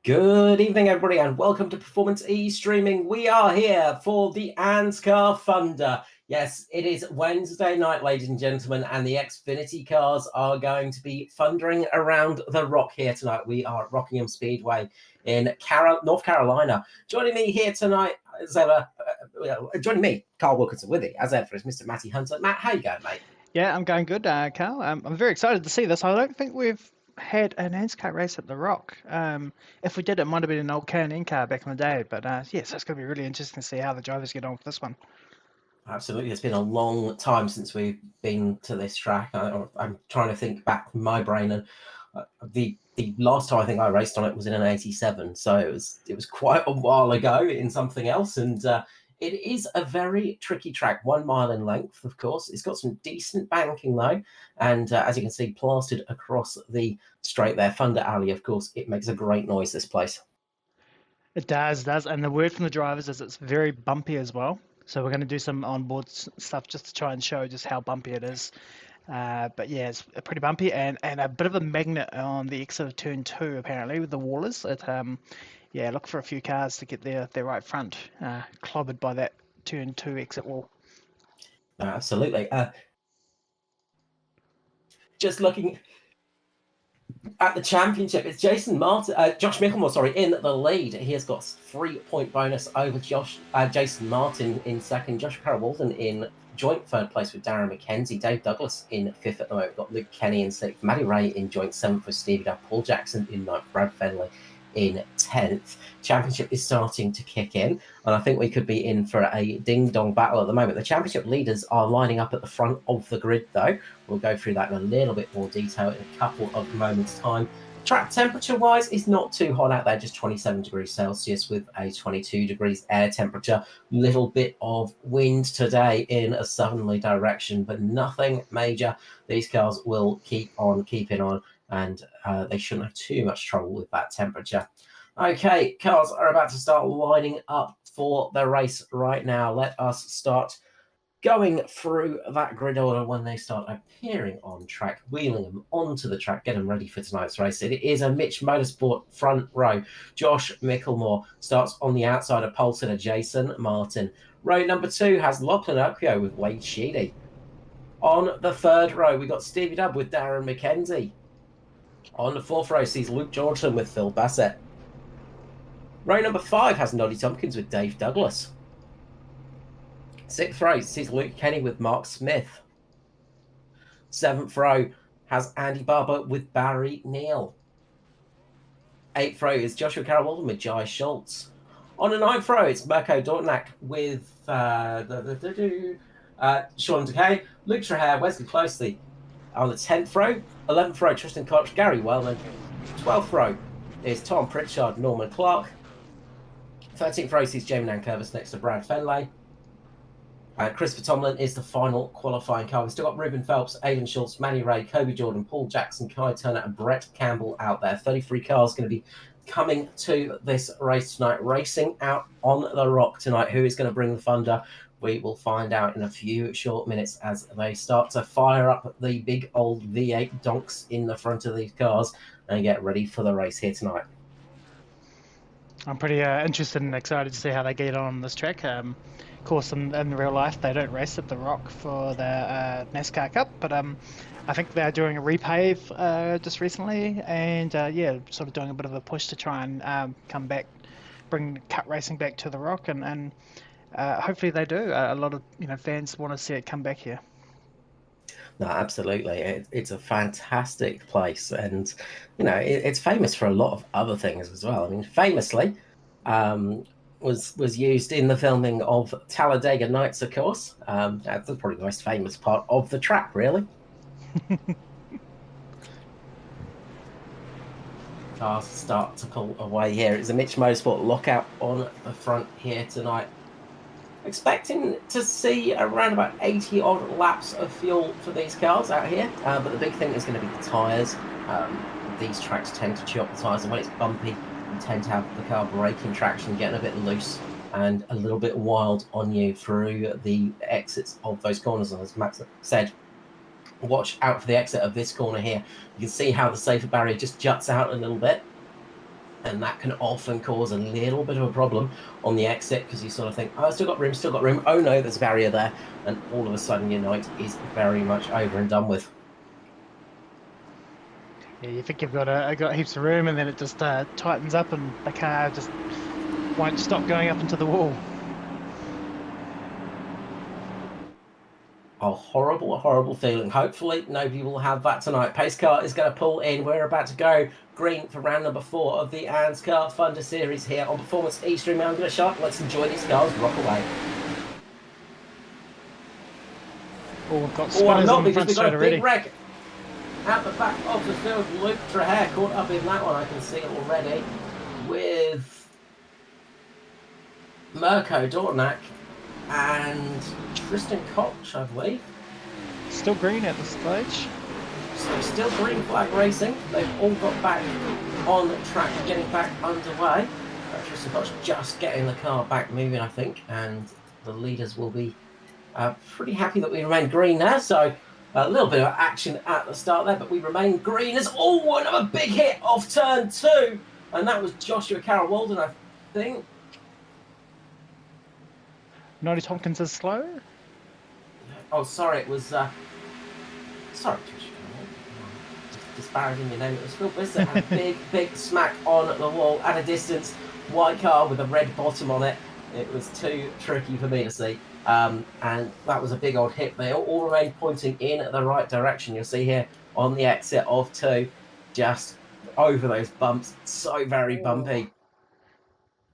Good evening, everybody, and welcome to Performance E Streaming. We are here for the ANZCAR Thunder. Yes, it is Wednesday night, ladies and gentlemen, and the Xfinity cars are going to be thundering around the rock here tonight. We are at Rockingham Speedway in North Carolina. Joining me here tonight, as ever, joining me, Carl Wilkinson, with me, as ever, is Mr. Matty Hunter. Matt, how you going, mate? Yeah, I'm going good, Carl. I'm very excited to see this. I don't think we've had an ANZCAR race at the Rock. If we did, it might have been an old K&N car back in the day. But yes, it's going to be really interesting to see how the drivers get on with this one. Absolutely. It's been a long time since we've been to this track. I'm trying to think back in my brain, and the last time I think I raced on it was in an 87. So it was quite a while ago in something else. And it is a very tricky track, 1 mile in length, of course. It's got some decent banking, though. And as you can see, plastered across the straight there, Thunder Alley, of course, it makes a great noise, this place. It does. And the word from the drivers is it's very bumpy as well. So we're going to do some onboard stuff just to try and show just how bumpy it is. But yeah, it's pretty bumpy and a bit of a magnet on the exit of turn 2, apparently, with the wallers. Yeah, look for a few cars to get their right front clobbered by that turn 2 exit wall. Absolutely. Just looking at the championship, it's Josh Mickelmore, in the lead. He has got 3-point bonus over Jason Martin in second, Josh Carroll-Walden in joint third place with Darren McKenzie, Dave Douglas in fifth at the moment. We've got Luke Kenny in sixth, Matty Ray in joint seventh with Stevie Dubb, Paul Jackson in ninth, Brad Fenley in 10th. Championship is starting to kick in, and I think we could be in for a ding-dong battle at the moment. The championship leaders are lining up at the front of the grid, though. We'll go through that in a little bit more detail in a couple of moments' time. Track temperature-wise is not too hot out there, just 27 degrees Celsius with a 22 degrees air temperature. Little bit of wind today in a southerly direction, but nothing major. These cars will keep on keeping on, and they shouldn't have too much trouble with that temperature. Okay, cars are about to start lining up for the race right now. Let us start going through that grid order when they start appearing on track, wheeling them onto the track, get them ready for tonight's race. It is a Mitch Motorsport front row. Josh Mickelmore starts on the outside of pole sitter Jason Martin. Row number 2 has Lachlan Occhio with Wade Sheedy. On the third row, we got Stevie Dubb with Darren McKenzie. On the fourth row sees Luke Jordan with Phil Bassett. Row number 5 has Noddy Tompkins with Dave Douglas. Sixth row sees Luke Kenny with Mark Smith. Seventh row has Andy Barber with Barry Neal. Eighth row is Joshua Carroll-Walden with Jai Schultz. On the ninth row, it's Mirko Dortnack with Sean Decay, Luke Traher, Wesley Closely. On the 10th row, 11th row, Tristan Koch, Gary Wellman. 12th row is Tom Pritchard, Norman Clark. 13th row sees Jamie Nankervis next to Brad Fenley. Christopher Tomlin is the final qualifying car. We've still got Ruben Phelps, Aidan Schultz, Manny Ray, Kobe Jordan, Paul Jackson, Kai Turner, and Brett Campbell out there. 33 cars going to be coming to this race tonight, racing out on the rock tonight. Who is going to bring the thunder? We will find out in a few short minutes as they start to fire up the big old V8 donks in the front of these cars and get ready for the race here tonight. I'm pretty interested and excited to see how they get on this track. Of course, in real life, they don't race at the Rock for the NASCAR Cup, but I think they're doing a repave just recently, and yeah, sort of doing a bit of a push to try and come back, bring cut racing back to the Rock, and hopefully they do. A lot of fans want to see it come back here. No, absolutely. It's a fantastic place, and it's famous for a lot of other things as well. I mean, famously, was used in the filming of Talladega Nights, of course. That's probably the most famous part of the track, really. Cars start to pull away here. It's a Mitch Motorsport lockout on the front here tonight. Expecting to see around about 80 odd laps of fuel for these cars out here, but the big thing is going to be the tyres. These tracks tend to chew up the tyres, and when it's bumpy, you tend to have the car braking traction getting a bit loose and a little bit wild on you through the exits of those corners. And as Max said, watch out for the exit of this corner here. You can see how the safety barrier just juts out a little bit. And that can often cause a little bit of a problem on the exit because you sort of think, oh, I've still got room. Oh no, there's a barrier there. And all of a sudden your night is very much over and done with. Yeah, you think you've got heaps of room, and then it just tightens up, and the car just won't stop going up into the wall. A horrible, horrible feeling. Hopefully nobody will have that tonight. Pace car is going to pull in. We're about to go green for round number 4 of the ANZCAR Thunder Series here on Performance Extreme. I'm going to shut. Let's enjoy these cars rock away. Oh, we've got spinners on the front we've got straight a already. big wreck at the back of the field. Luke Traher caught up in that one. I can see it already with Mirko Dornak and Tristan Koch, I believe. Still green at this stage. So still green flag racing. They've all got back on track, getting back underway. Tristan Koch just getting the car back moving, I think, and the leaders will be pretty happy that we remain green now. So a little bit of action at the start there, but we remain green as another big hit off turn 2, and that was Joshua Carroll-Walden, I think. Noddy Tompkins is slow. Oh, sorry, it was. Sorry, Joshua Carroll-Walden. Just disparaging your name. It was Phil Bissett had a big smack on the wall at a distance. White car with a red bottom on it. It was too tricky for me to see. And that was a big old hit. They all remain pointing in the right direction. You'll see here on the exit of 2, just over those bumps. So very bumpy.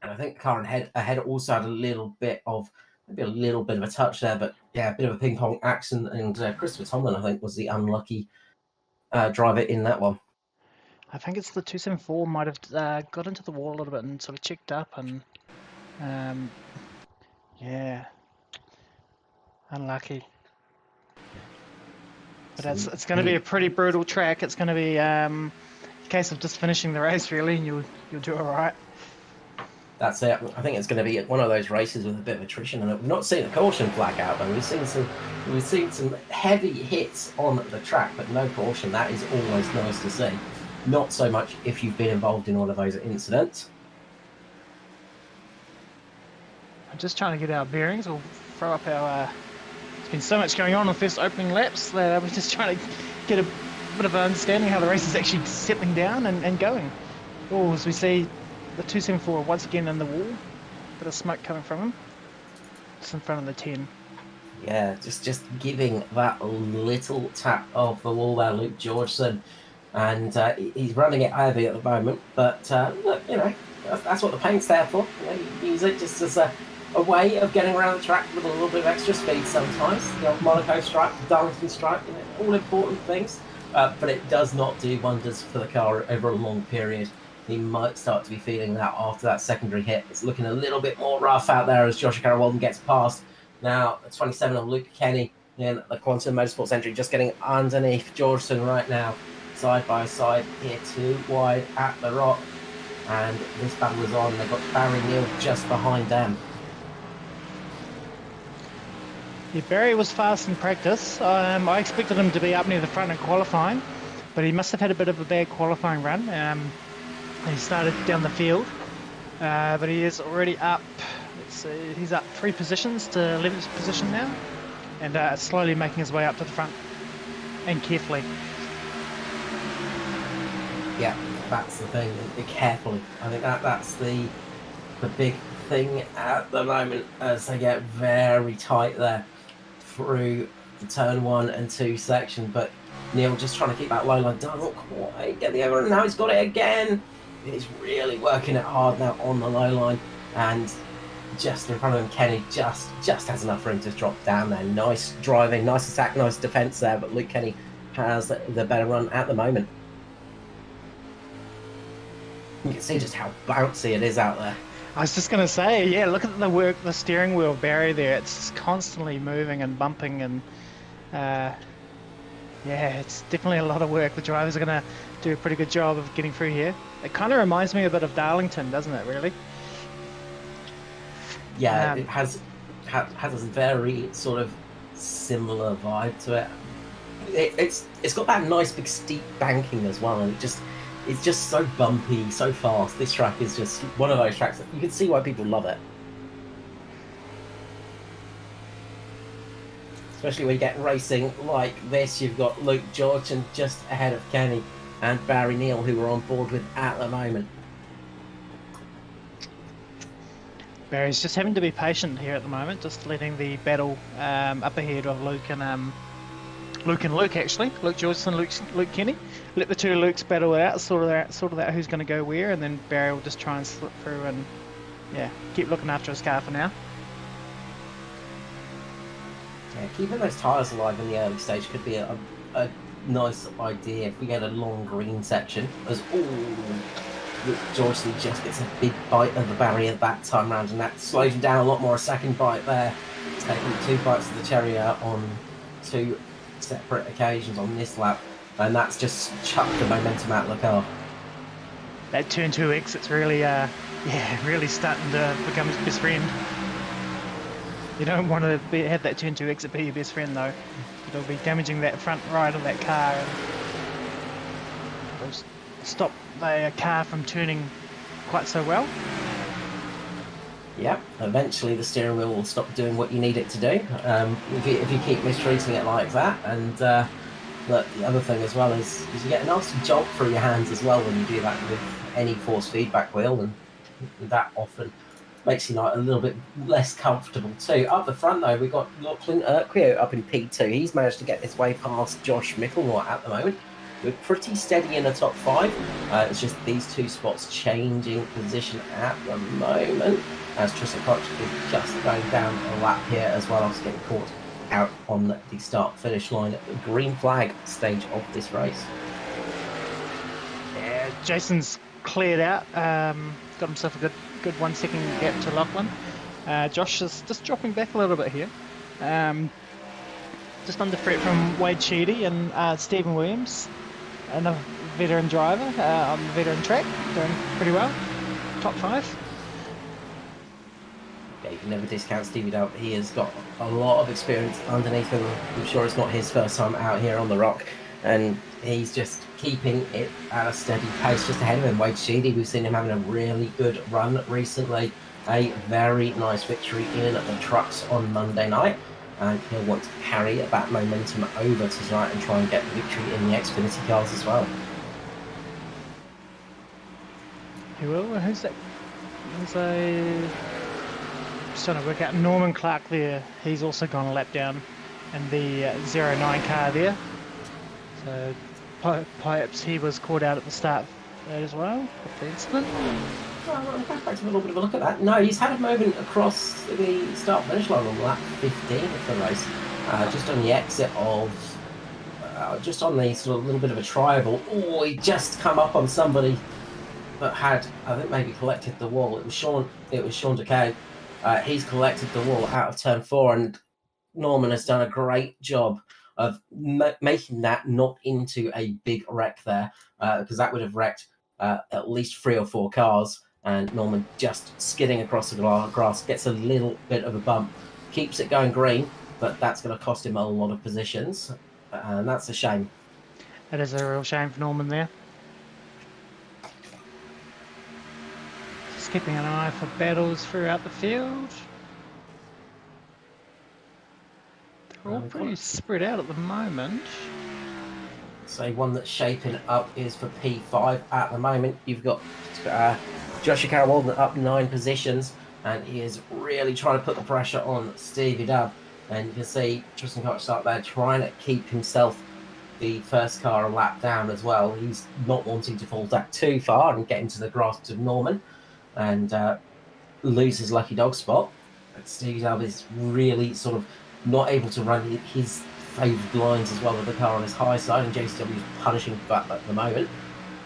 And I think the car ahead also had a little bit of a touch there, but yeah, a bit of a ping pong action. And Christopher Tomlin, I think, was the unlucky driver in that one. I think it's the 274 might have got into the wall a little bit and sort of checked up, and yeah, unlucky. But it's going to be a pretty brutal track. It's going to be a case of just finishing the race really, and you'll do all right. That's it. I think it's going to be one of those races with a bit of attrition, and we've not seen a caution flag out, but we've seen some heavy hits on the track, but no caution. That is always nice to see. Not so much if you've been involved in one of those incidents. I'm just trying to get our bearings. We'll throw up our. There's been so much going on the first opening laps that we're just trying to get a bit of an understanding how the race is actually settling down and going. Oh, as we see the 274 once again in the wall, bit of smoke coming from him. Just in front of the 10. Yeah, just giving that little tap of the wall there, Luke Georgeson. And he's running it heavy at the moment, but look, that's what the paint's there for. You use it just as a way of getting around the track with a little bit of extra speed sometimes. The old Monaco stripe, the Darlington stripe, all important things, but it does not do wonders for the car over a long period. He might start to be feeling that after that secondary hit. It's looking a little bit more rough out there as Joshua Carroll-Walden gets past. Now, the 27 of Luke Kenny in the Quantum Motorsports entry, just getting underneath Georgeson right now. Side by side here, 2 wide at the Rock, and this battle is on. They've got Barry Neal just behind them. Yeah, Barry was fast in practice. I expected him to be up near the front in qualifying, but he must have had a bit of a bad qualifying run. He started down the field, but he is already up. Let's see, he's up 3 positions to 11th position now, and slowly making his way up to the front, and carefully. Yeah, that's the thing. Be carefully. I think that's the big thing at the moment as they get very tight there through the turn 1 and 2 section. But Neil just trying to keep that low line, doesn't quite get the over, and now he's got it again. He's really working it hard now on the low line, and just in front of him, Kenny just has enough room to drop down there. Nice driving, nice attack, nice defence there, but Luke Kenny has the better run at the moment. You can see just how bouncy it is out there. I was just going to say, yeah, look at the steering wheel Barry there. It's constantly moving and bumping, and yeah, it's definitely a lot of work. The drivers are going to do a pretty good job of getting through here. It kind of reminds me a bit of Darlington, doesn't it, really? Yeah, it has a very sort of similar vibe to it. It's got that nice big steep banking as well, and it's just so bumpy, so fast. This track is just one of those tracks that you can see why people love it. Especially when you get racing like this, you've got Luke Georgeson just ahead of Kenny and Barry Neal, who we're on board with at the moment. Barry's just having to be patient here at the moment, just letting the battle up ahead of Luke and Luke actually. Luke Georgeson, Luke Kenny. Let the two Lukes battle it out, sort of out who's going to go where, and then Barry will just try and slip through and yeah, keep looking after his car for now. Yeah, keeping those tyres alive in the early stage could be a nice idea if we get a long green section. As Georgeson just gets a big bite of the barrier that time round, and that slows him down a lot more. A second bite there, taking 2 bites of the cherry out on 2 separate occasions on this lap, and that's just chucked the momentum out of the car. That turn 2 exit's really, really starting to become his best friend. You don't want to have that turn 2 exit be your best friend though. It'll be damaging that front right of that car and it'll stop the car from turning quite so well. Yeah, eventually the steering wheel will stop doing what you need it to do if you keep mistreating it like that. And look, the other thing as well is you get a nasty jolt through your hands as well when you do that with any force feedback wheel, and that often makes you a little bit less comfortable too. Up the front though, we've got Clint Urquio up in P2. He's managed to get his way past Josh Mickelmore at the moment. We're pretty steady in the top 5. It's just these 2 spots changing position at the moment, as Tristan Koch is just going down a lap here as well. I was getting caught out on the start-finish line at the green flag stage of this race. Yeah, Jason's cleared out, got himself a good 1 second gap to Lachlan. Josh is just dropping back a little bit here. Just under threat from Wade Sheedy and Stephen Williams, another veteran driver on the veteran track, doing pretty well. Top 5. Yeah, you can never discount Stevie Dub. He has got a lot of experience underneath him. I'm sure it's not his first time out here on the Rock, and he's just keeping it at a steady pace just ahead of him. Wade Sheedy, we've seen him having a really good run recently. A very nice victory in the trucks on Monday night, and he'll want to carry that momentum over tonight and try and get the victory in the Xfinity cars as well. He will. Who's that? Just trying to work out. Norman Clark there. He's also gone a lap down in the 09 car there. So perhaps he was caught out at the start as well of the incident. Well, I'm back to a little bit of a look at that. No, he's had a moment across the start-finish line on lap 15 of the race, just on the exit of, just on the sort of little bit of a triangle. Oh, he just come up on somebody that had, I think, maybe collected the wall. It was Sean Decay. He's collected the wall out of turn 4, and Norman has done a great job of making that not into a big wreck there, because that would have wrecked at least 3 or 4 cars. And Norman just skidding across the grass, gets a little bit of a bump, keeps it going green, but that's going to cost him a lot of positions, and that's a shame. That is a real shame for Norman there. Just keeping an eye for battles throughout the field. They're all pretty spread out at the moment. So one that's shaping up is for P5 at the moment. You've got Joshua Carroll up 9 positions, and he is really trying to put the pressure on Stevie Dub. And you can see Tristan Koch up there trying to keep himself the first car a lap down as well. He's not wanting to fall back too far and get into the grasp of Norman and lose his lucky dog spot. But Stevie Dub is really sort of not able to run his favoured lines as well with the car on his high side, and JCW is punishing that at the moment.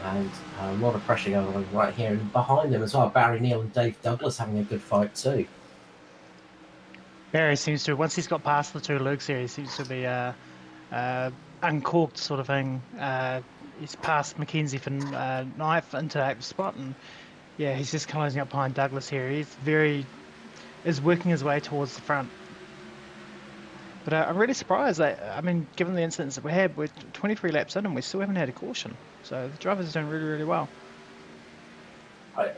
And a lot of pressure going on right here, and behind them as well, Barry Neal and Dave Douglas having a good fight too. Barry seems to, once he's got past the 2 Lukes here, he seems to be uncorked sort of thing. He's past Mackenzie for 9th into 8th spot, and yeah, he's just closing up behind Douglas here. He's working his way towards the front. But I'm really surprised that, I mean, given the incidents that we had, we're 23 laps in and we still haven't had a caution. So the drivers are doing really, really well.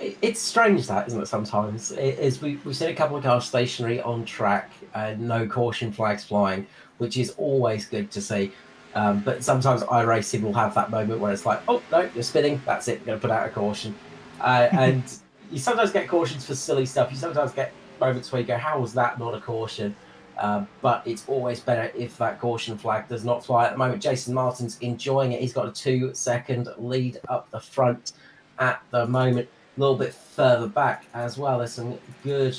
It's strange that, isn't it, sometimes? We've seen a couple of cars stationary on track and no caution flags flying, which is always good to see. But sometimes iRacing will have that moment where it's like, oh, no, you're spinning, that's it, going to put out a caution. And you sometimes get cautions for silly stuff. You sometimes get moments where you go, how was that not a caution? But it's always better if that caution flag does not fly. At the moment, Jason Martin's enjoying it. He's got a 2-second lead up the front at the moment. A little bit further back as well. There's some good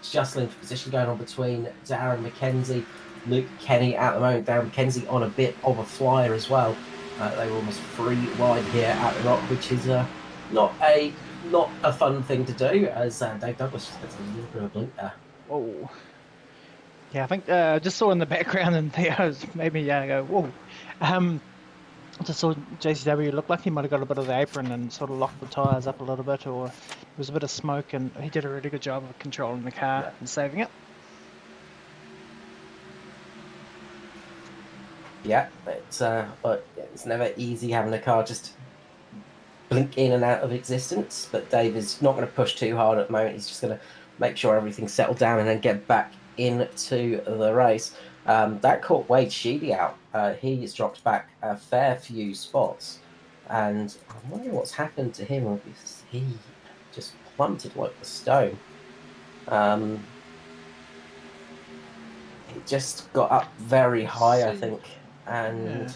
jostling for position going on between Darren McKenzie, Luke Kenny at the moment. Darren McKenzie on a bit of a flyer as well. They were almost 3 wide here at the Rock, which is not a fun thing to do, as Dave Douglas just gets a little bit of a blink there. Oh. Yeah, I think just saw in the background and Theo's made me go, whoa. Just saw JCW looked like he might have got a bit of the apron and sort of locked the tyres up a little bit, or there was a bit of smoke, and he did a really good job of controlling the car and saving it. Yeah, it's never easy having a car just blink in and out of existence, but Dave is not going to push too hard at the moment. He's just going to make sure everything's settled down and then get back into the race. That caught Wade Sheedy out. He's dropped back a fair few spots, and I'm wondering what's happened to him. Because he just plummeted like a stone. He just got up very high, I think, and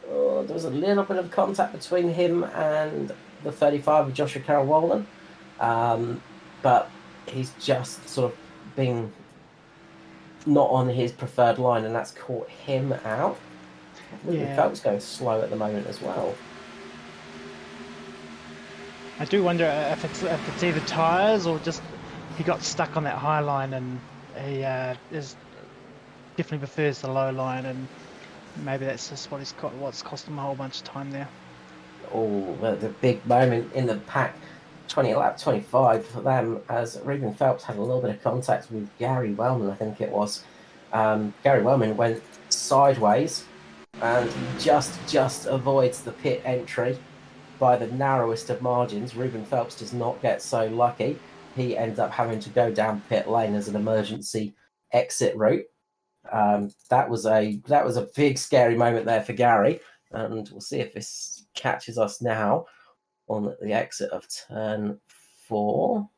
there was a little bit of contact between him and the 35 of Joshua Carroll-Wallen, but he's just sort of been not on his preferred line, and that's caught him out. Ruben Phelps going slow at the moment as well. I do wonder if it's either tyres or just he got stuck on that high line, and he definitely prefers the low line, and maybe that's just what's cost him a whole bunch of time there. Oh, the big moment in the pack, 25 for them, as Ruben Phelps had a little bit of contact with Gary Wellman, I think it was. Gary Wellman went sideways and just avoids the pit entry by the narrowest of margins. Ruben Phelps does not get so lucky. He ends up having to go down pit lane as an emergency exit route. That was a big scary moment there for Gary, and we'll see if this catches us now on the exit of turn 4.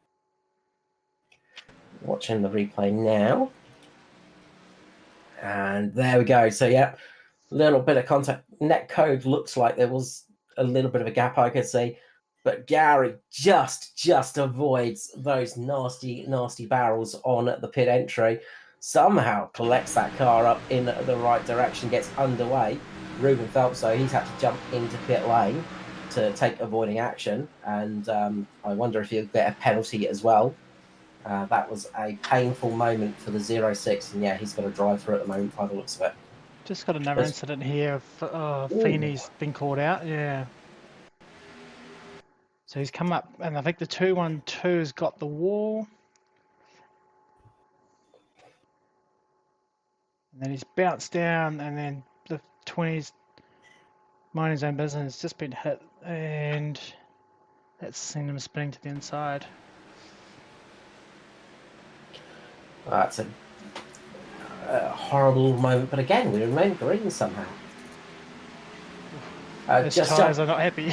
Watching the replay now, and there we go. So yeah, a little bit of contact. Net code looks like there was a little bit of a gap, I could see, but Gary just avoids those nasty barrels on the pit entry. Somehow collects that car up in the right direction, gets underway. Ruben Phelps, so he's had to jump into pit lane to take avoiding action, and I wonder if he'll get a penalty as well. That was a painful moment for the 06, and yeah, he's got to drive through at the moment by the looks of it. Just got another incident here of Feeney's been caught out, yeah. So he's come up, and I think the 212's got the wall. And then he's bounced down, and then the 20's minding his own business has just been hit, and that's seen him spinning to the inside. That's a horrible moment, but again, we remain green somehow. His tyres are not happy.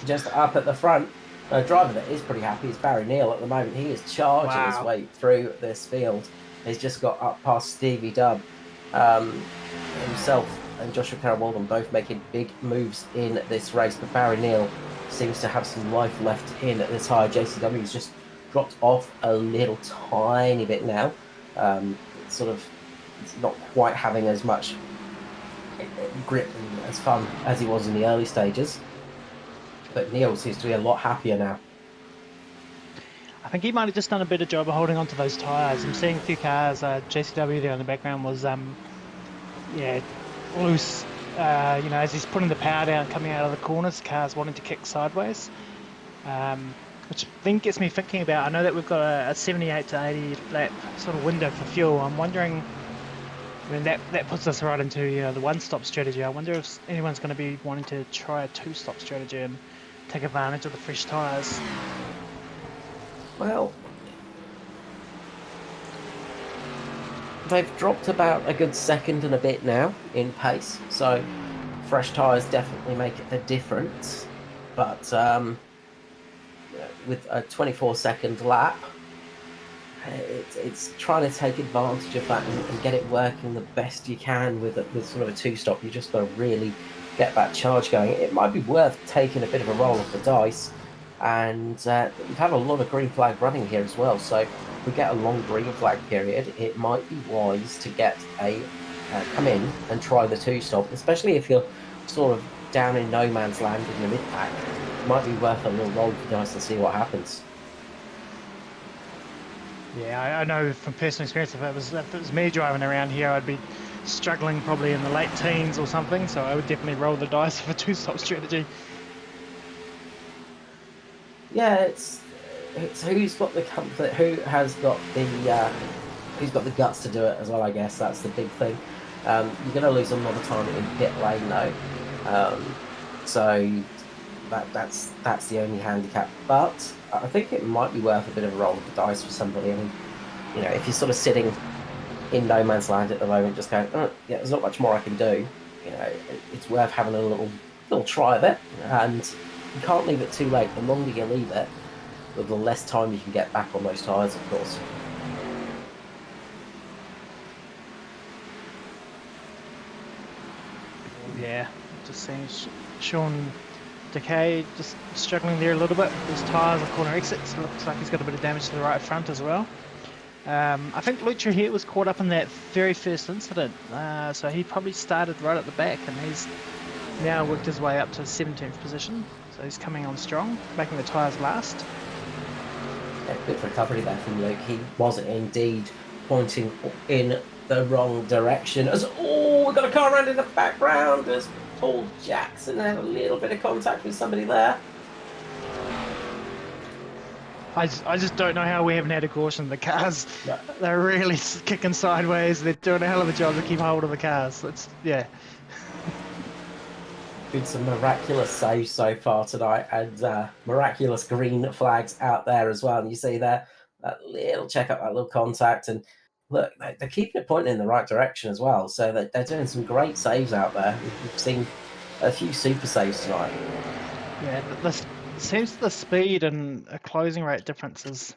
Just up at the front, a driver that is pretty happy is Barry Neal at the moment. He is charging his way through this field. He's just got up past Stevie Dubb. Himself and Joshua Carroll-Walden both making big moves in this race, but Barry Neal seems to have some life left in this high. JCW's just dropped off a little tiny bit now. It's not quite having as much grip and as fun as he was in the early stages. But Neal seems to be a lot happier now. I think he might have just done a better job of holding onto those tyres. I'm seeing a few cars, JCW there in the background was, loose. As he's putting the power down, coming out of the corners, cars wanting to kick sideways. Which then gets me thinking about, I know that we've got a 78 to 80 lap sort of window for fuel. I'm wondering I mean, that puts us right into the one-stop strategy. I wonder if anyone's going to be wanting to try a two-stop strategy and take advantage of the fresh tyres. Well, they've dropped about a good second and a bit now in pace, so fresh tyres definitely make a difference. But with a 24-second lap, it's trying to take advantage of that and get it working the best you can with sort of a two-stop. You just got to really get that charge going. It might be worth taking a bit of a roll of the dice, and we've had a lot of green flag running here as well. So if we get a long green flag period, it might be wise to get come in and try the two-stop, especially if you're sort of down in no man's land in the mid-pack. It might be worth a little roll of the dice and see what happens. Yeah, I know from personal experience, if it was me driving around here, I'd be struggling probably in the late teens or something, so I would definitely roll the dice for a two-stop strategy. Yeah, it's who's got the comfort, who's got the guts to do it as well. I guess that's the big thing. You're going to lose a lot of time in pit lane though, so that's the only handicap. But I think it might be worth a bit of a roll of the dice for somebody. I mean, if you're sort of sitting in no man's land at the moment, just going, yeah, there's not much more I can do. It's worth having a little try of it, and you can't leave it too late. The longer you leave it, the less time you can get back on those tyres, of course. Yeah, just seeing Sean Decay just struggling there a little bit. His tyres and corner exits. Looks like he's got a bit of damage to the right front as well. I think Lucha here was caught up in that very first incident, so he probably started right at the back, and he's now worked his way up to 17th position. So he's coming on strong, making the tyres last. Yeah, good recovery there from Luke. He was indeed pointing in the wrong direction. We've got a car around in the background as Paul Jackson had a little bit of contact with somebody there. I just don't know how we haven't had a caution. The cars, they're really kicking sideways. They're doing a hell of a job to keep hold of the cars. Yeah. Been some miraculous saves so far tonight, and miraculous green flags out there as well. And you see there, that little check up, that little contact, and look, they're keeping it pointing in the right direction as well. So they're doing some great saves out there. We've seen a few super saves tonight. Yeah, this seems the speed and a closing rate differences.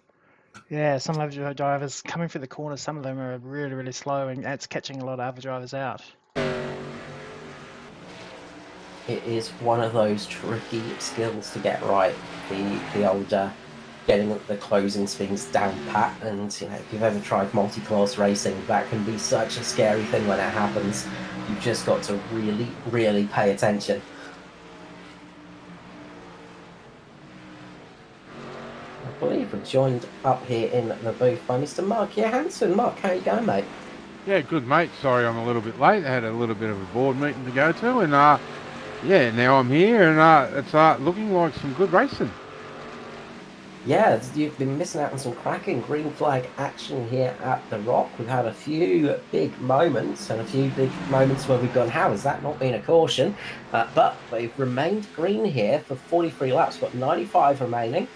Yeah, some of the drivers coming through the corners, some of them are really, really slow, and that's catching a lot of other drivers out. It is one of those tricky skills to get right. The older getting the closing things down pat, and if you've ever tried multi-class racing, that can be such a scary thing when it happens. You've just got to really, really pay attention. I believe we're joined up here in the booth by Mr. Mark Johansson. Mark, how you going, mate? Yeah, good, mate. Sorry I'm a little bit late. I had a little bit of a board meeting to go to, and yeah, now I'm here, and it's looking like some good racing. Yeah, you've been missing out on some cracking green flag action here at the Rock. We've had a few big moments and a few big moments where we've gone, how has that not been a caution? But they've remained green here for 43 laps. We've got 95 remaining.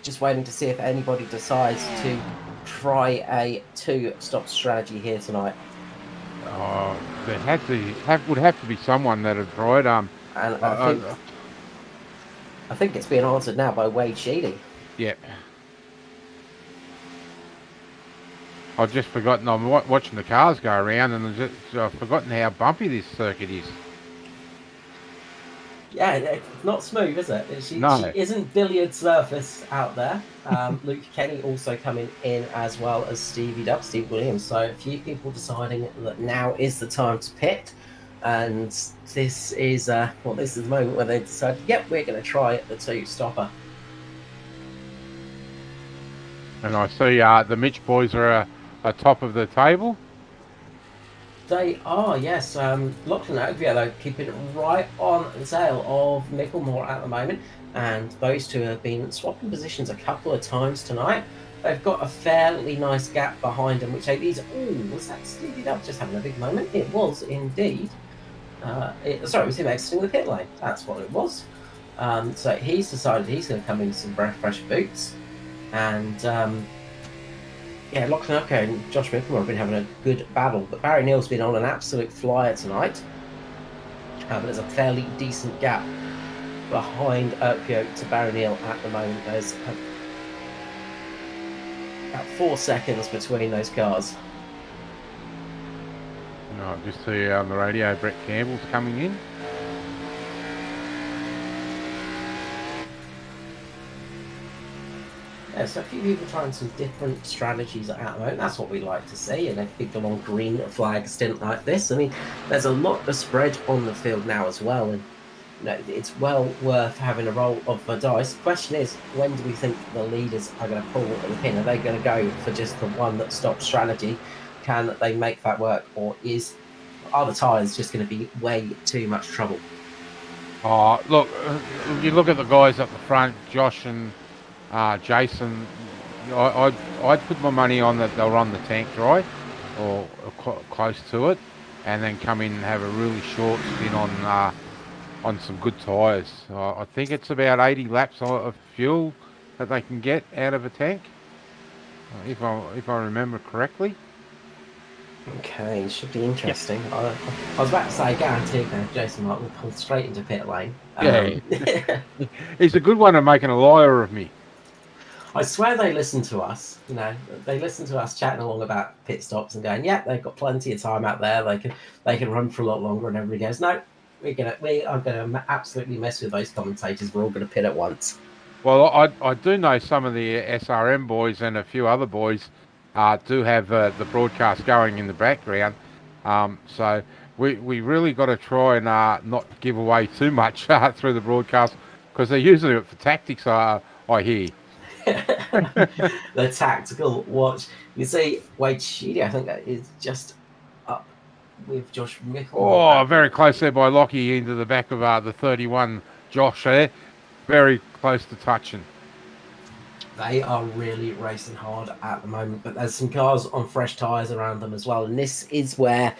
Just waiting to see if anybody decides to try a two-stop strategy here tonight. There would have to be someone that had tried. And I think it's being answered now by Wade Sheedy. Yeah. I've just forgotten. I'm watching the cars go around, and I've forgotten how bumpy this circuit is. Yeah, it's not smooth, is it? She isn't billiard surface out there. Luke Kenny also coming in as well as Steve Williams. So a few people deciding that now is the time to pit. And this is the moment where they decide, yep, we're going to try the two-stopper. And I see the Mitch boys are top of the table. They are, yes. Lachlan Ogbia, keeping it right on the tail of Micklemore at the moment. And those two have been swapping positions a couple of times tonight. they've got a fairly nice gap behind them, which these. Oh, was that speeded up? Just having a big moment. It was indeed. Sorry, it was him exiting the pit lane. That's what it was. So he's decided he's going to come in with some fresh boots, and Lockingham and Josh Mickelmore have been having a good battle, but Barry Neal's been on an absolute flyer tonight. But there's a fairly decent gap behind Erpio to Barry Neal at the moment. There's about 4 seconds between those cars. No, just see on the radio, Brett Campbell's coming in. Yeah, so a few people trying some different strategies at the moment. That's what we like to see in a big long green flag stint like this. I mean, there's a lot of spread on the field now as well, and it's well worth having a roll of the dice. Question is, when do we think the leaders are going to pull the pin? Are they going to go for just the one that stops strategy? Can they make that work, or are the tyres just going to be way too much trouble? Oh, look, you look at the guys up the front, Josh and Jason. I'd put my money on that they'll run the tank dry or close to it, and then come in and have a really short spin on some good tyres. I think it's about 80 laps of fuel that they can get out of a tank, if I remember correctly. Okay, should be interesting. Yep. I was about to say, guaranteed now, Jason Martin will pull straight into pit lane. He's a good one at making a liar of me. I swear they listen to us. They listen to us chatting along about pit stops and going, "Yeah, they've got plenty of time out there. They can run for a lot longer." And everybody goes, "No, we are gonna absolutely mess with those commentators. We're all gonna pit at once." Well, I do know some of the SRM boys and a few other boys do have the broadcast going in the background. So we really got to try and not give away too much through the broadcast, because they're using it for tactics, I hear. The tactical watch. You see, Wade Sheedy, I think that is just up with Josh Mickelmore. Oh, very close there by Lockie into the back of the 31. Josh there. Very close to touching. They are really racing hard at the moment, but there's some cars on fresh tyres around them as well. And this is where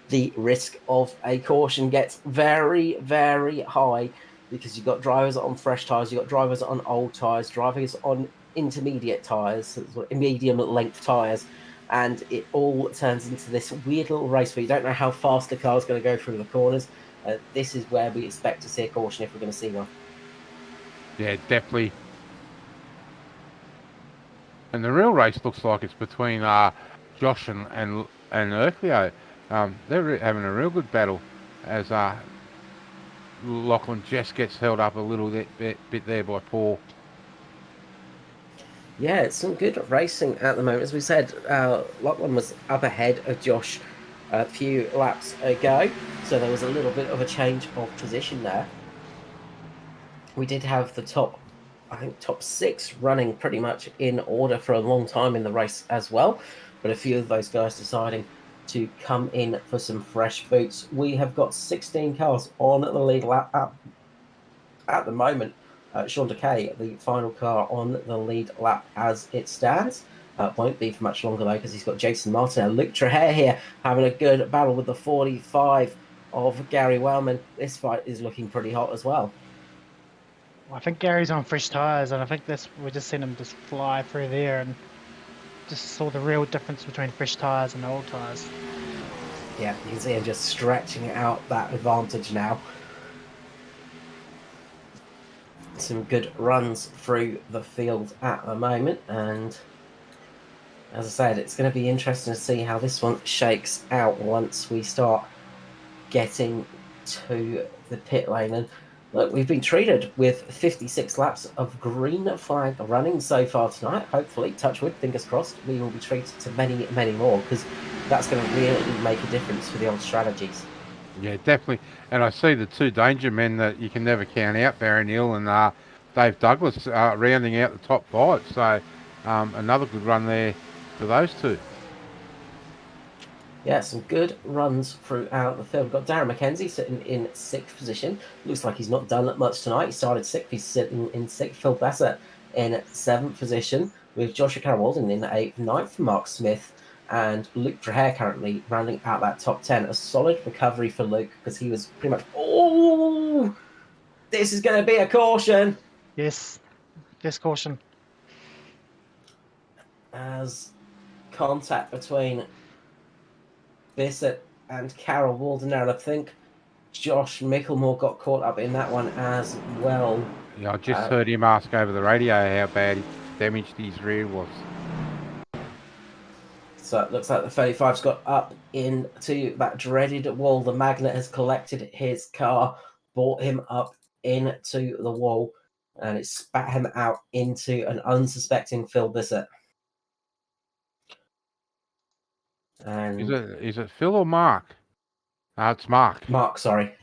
the risk of a caution gets very, very high, because you've got drivers on fresh tyres, you've got drivers on old tyres, drivers on intermediate tyres, medium length tyres, and it all turns into this weird little race where you don't know how fast the car's going to go through the corners. This is where we expect to see a caution if we're going to see one. Yeah, definitely. And the real race looks like it's between Josh and Erclio. They're having a real good battle as Lachlan just gets held up a little bit there by Paul. Yeah, it's some good racing at the moment. As we said, Lachlan was up ahead of Josh a few laps ago, so there was a little bit of a change of position there. We did have the top 6 running pretty much in order for a long time in the race as well, but a few of those guys deciding to come in for some fresh boots. We have got 16 cars on the lead lap at the moment. Sean Decay, the final car on the lead lap as it stands. Won't be for much longer though, because he's got Jason Martin and Luke Traher here having a good battle with the 45 of Gary Wellman. This fight is looking pretty hot as well. I think Gary's on fresh tyres, and I think we just seen him just fly through there, and just saw the real difference between fresh tyres and old tyres. Yeah, you can see him just stretching out that advantage now. Some good runs through the field at the moment, and as I said, it's going to be interesting to see how this one shakes out once we start getting to the pit lane. And look, we've been treated with 56 laps of green flag running so far tonight. Hopefully, touch wood, fingers crossed, we will be treated to many, many more, because that's going to really make a difference for the old strategies. Yeah, definitely. And I see the 2 danger men that you can never count out, Barry Neal and Dave Douglas, rounding out the top 5. So another good run there for those 2. Yeah, some good runs throughout the field. We've got Darren McKenzie sitting in 6th position. Looks like he's not done that much tonight. He started 6th. He's sitting in 6th. Phil Bassett in 7th position. with Joshua Carroll-Walden in the 8th, 9th for Mark Smith, and Luke Dreher currently rounding out that top 10. A solid recovery for Luke because he was pretty much, oh, this is going to be a caution. Yes, caution. As contact between Bissett and Carroll-Walden there, and I think Josh Micklemore got caught up in that one as well. Yeah, I just heard him ask over the radio how bad damaged his rear was. So it looks like the 35's got up into that dreaded wall. The magnet has collected his car, brought him up into the wall, and it spat him out into an unsuspecting Phil Bissett. And is it Phil or Mark? It's Mark. Mark, sorry.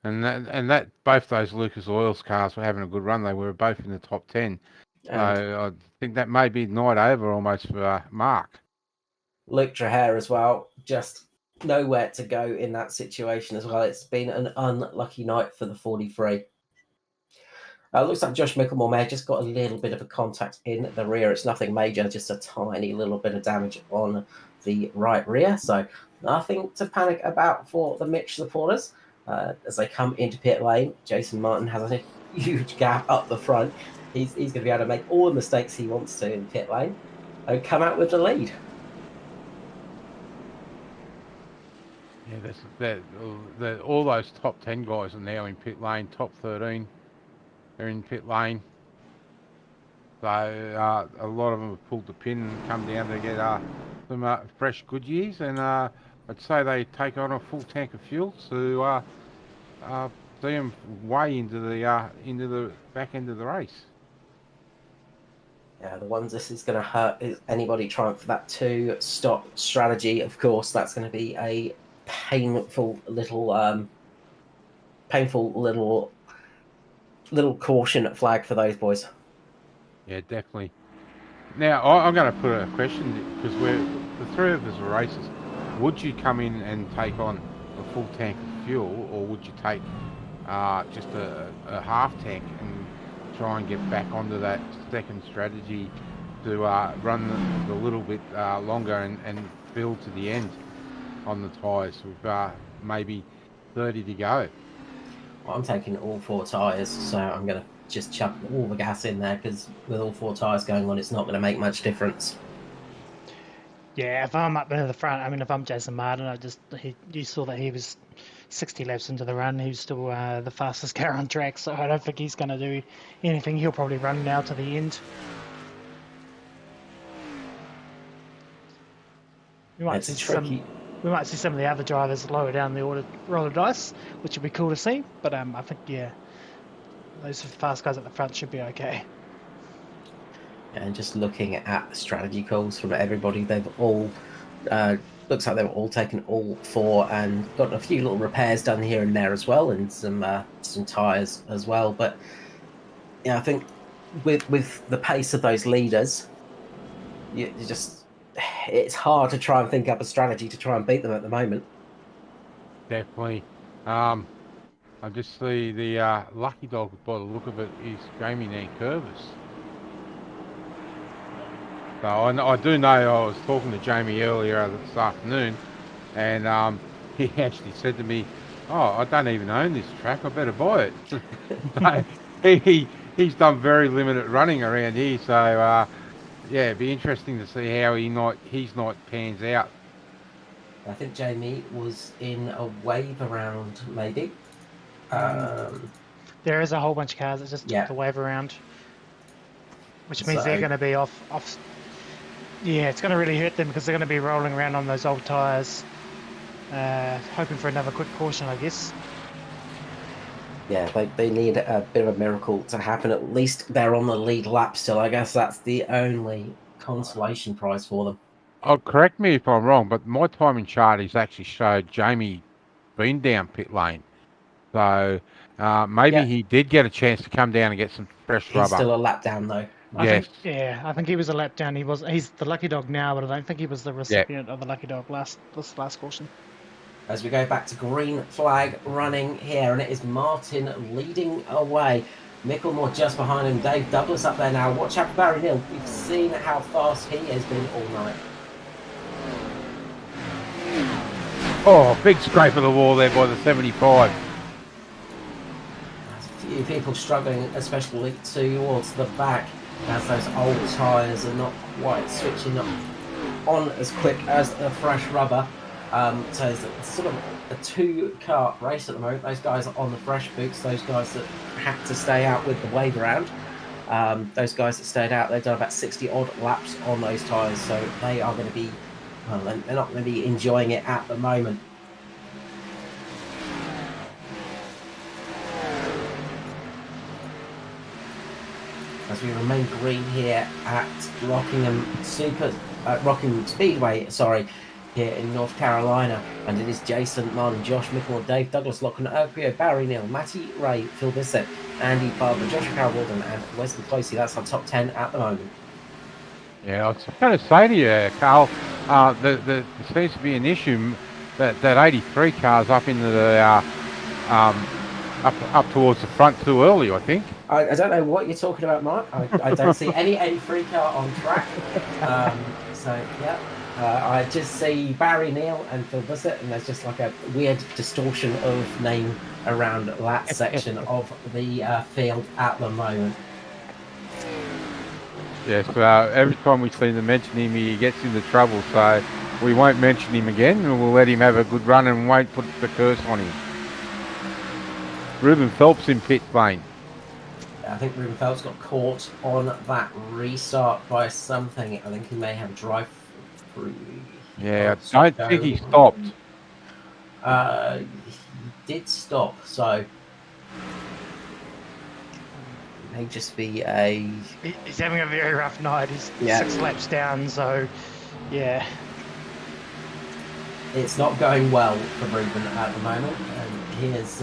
And that both those Lucas Oils cars were having a good run. They were both in the top 10. So I think that may be night over almost for Mark. Luke Dreher as well, just nowhere to go in that situation as well. It's been an unlucky night for the 43. Looks like Josh Micklemore may have just got a little bit of a contact in the rear. It's nothing major, just a tiny little bit of damage on the right rear. So nothing to panic about for the Mitch supporters. As they come into pit lane, Jason Martin has a huge gap up the front. He's going to be able to make all the mistakes he wants to in pit lane and come out with the lead. Yeah, all those top 10 guys are now in pit lane. Top 13, they're in pit lane. So a lot of them have pulled the pin and come down to get some fresh Goodyears, and I'd say they take on a full tank of fuel to see them way into the back end of the race. Yeah, the ones this is going to hurt is anybody trying for that 2-stop strategy. Of course, that's going to be a painful little caution flag for those boys. Yeah, definitely. Now, I'm going to put a question, because the three of us are racers. Would you come in and take on a full tank of fuel, or would you take just a half tank and try and get back onto that second strategy to run the little bit longer and build to the end on the tyres with maybe 30 to go? Well, I'm taking all 4 tyres, so I'm going to just chuck all the gas in there, because with all 4 tyres going on, it's not going to make much difference. Yeah, if I'm up near the front, I mean, if I'm Jason Martin, you saw that he was 60 laps into the run. He was still the fastest car on track, so I don't think he's going to do anything. He'll probably run now to the end. We might see some of the other drivers lower down the order roll of dice, which would be cool to see. But I think, yeah, those fast guys at the front should be okay. And just looking at strategy calls from everybody, they've all looks like they've all taken all 4 and got a few little repairs done here and there as well, and some tyres as well. But yeah, I think with the pace of those leaders, you just, it's hard to try and think up a strategy to try and beat them at the moment. Definitely. I just see the lucky dog, by the look of it, is Jamie Nankervis. So I do know, I was talking to Jamie earlier this afternoon, and he actually said to me, "Oh, I don't even own this track, I better buy it." He's done very limited running around here, so yeah, it'd be interesting to see how his night pans out. I think Jamie was in a wave around, maybe. There is a whole bunch of cars that just took the wave around, which means they're going to be off. Yeah, it's going to really hurt them because they're going to be rolling around on those old tyres, hoping for another quick caution, I guess. Yeah, they need a bit of a miracle to happen. At least they're on the lead lap still. I guess that's the only consolation prize for them. Oh, correct me if I'm wrong, but my timing chart has actually showed Jamie been down pit lane. So maybe he did get a chance to come down and get some fresh rubber. He's still a lap down, though. Yes. I think he was a lap down. He's the lucky dog now, but I don't think he was the recipient of the lucky dog last caution. as we go back to green flag running here, and it is Martin leading away. Micklemore just behind him. Dave Douglas up there now. Watch out for Barry Neal. We've seen how fast he has been all night. Oh, big scrape of the wall there by the 75. There's a few people struggling, especially towards the back, as those old tyres are not quite switching up on as quick as the fresh rubber. So it's sort of a two-car race at the moment. Those guys are on the fresh boots, those guys that had to stay out with the wave around. Those guys that stayed out, they've done about 60 odd laps on those tyres, so they are going to be, well, they're not going to be enjoying it at the moment. As we remain green here at Rockingham Speedway, here in North Carolina, and it is Jason Martin, Josh Micklemore, Dave Douglas, Lachlan Urquio, Barry Neal, Matty Ray, Phil Bissett, Andy Barber, Joshua Carroll Walden, and Wesley Closey. That's our top 10 at the moment. Yeah, I was going to say to you, Carl, there seems to be an issue that 83 car's up into the up towards the front too early, I think. I don't know what you're talking about, Mark. I don't see any 83 car on track. So yeah. I just see Barry Neal and Phil Bissett, and there's just like a weird distortion of name around that section of the field at the moment. Yes, every time we seem to mention him, he gets into trouble, so we won't mention him again, and we'll let him have a good run and won't put the curse on him. Ruben Phelps in pit lane. I think Ruben Phelps got caught on that restart by something. I think he may have drive. Yeah, I don't think he stopped. He did stop, so it may just be a... He's having a very rough night. He's 6 laps down, so yeah. It's not going well for Ruben at the moment, and he is...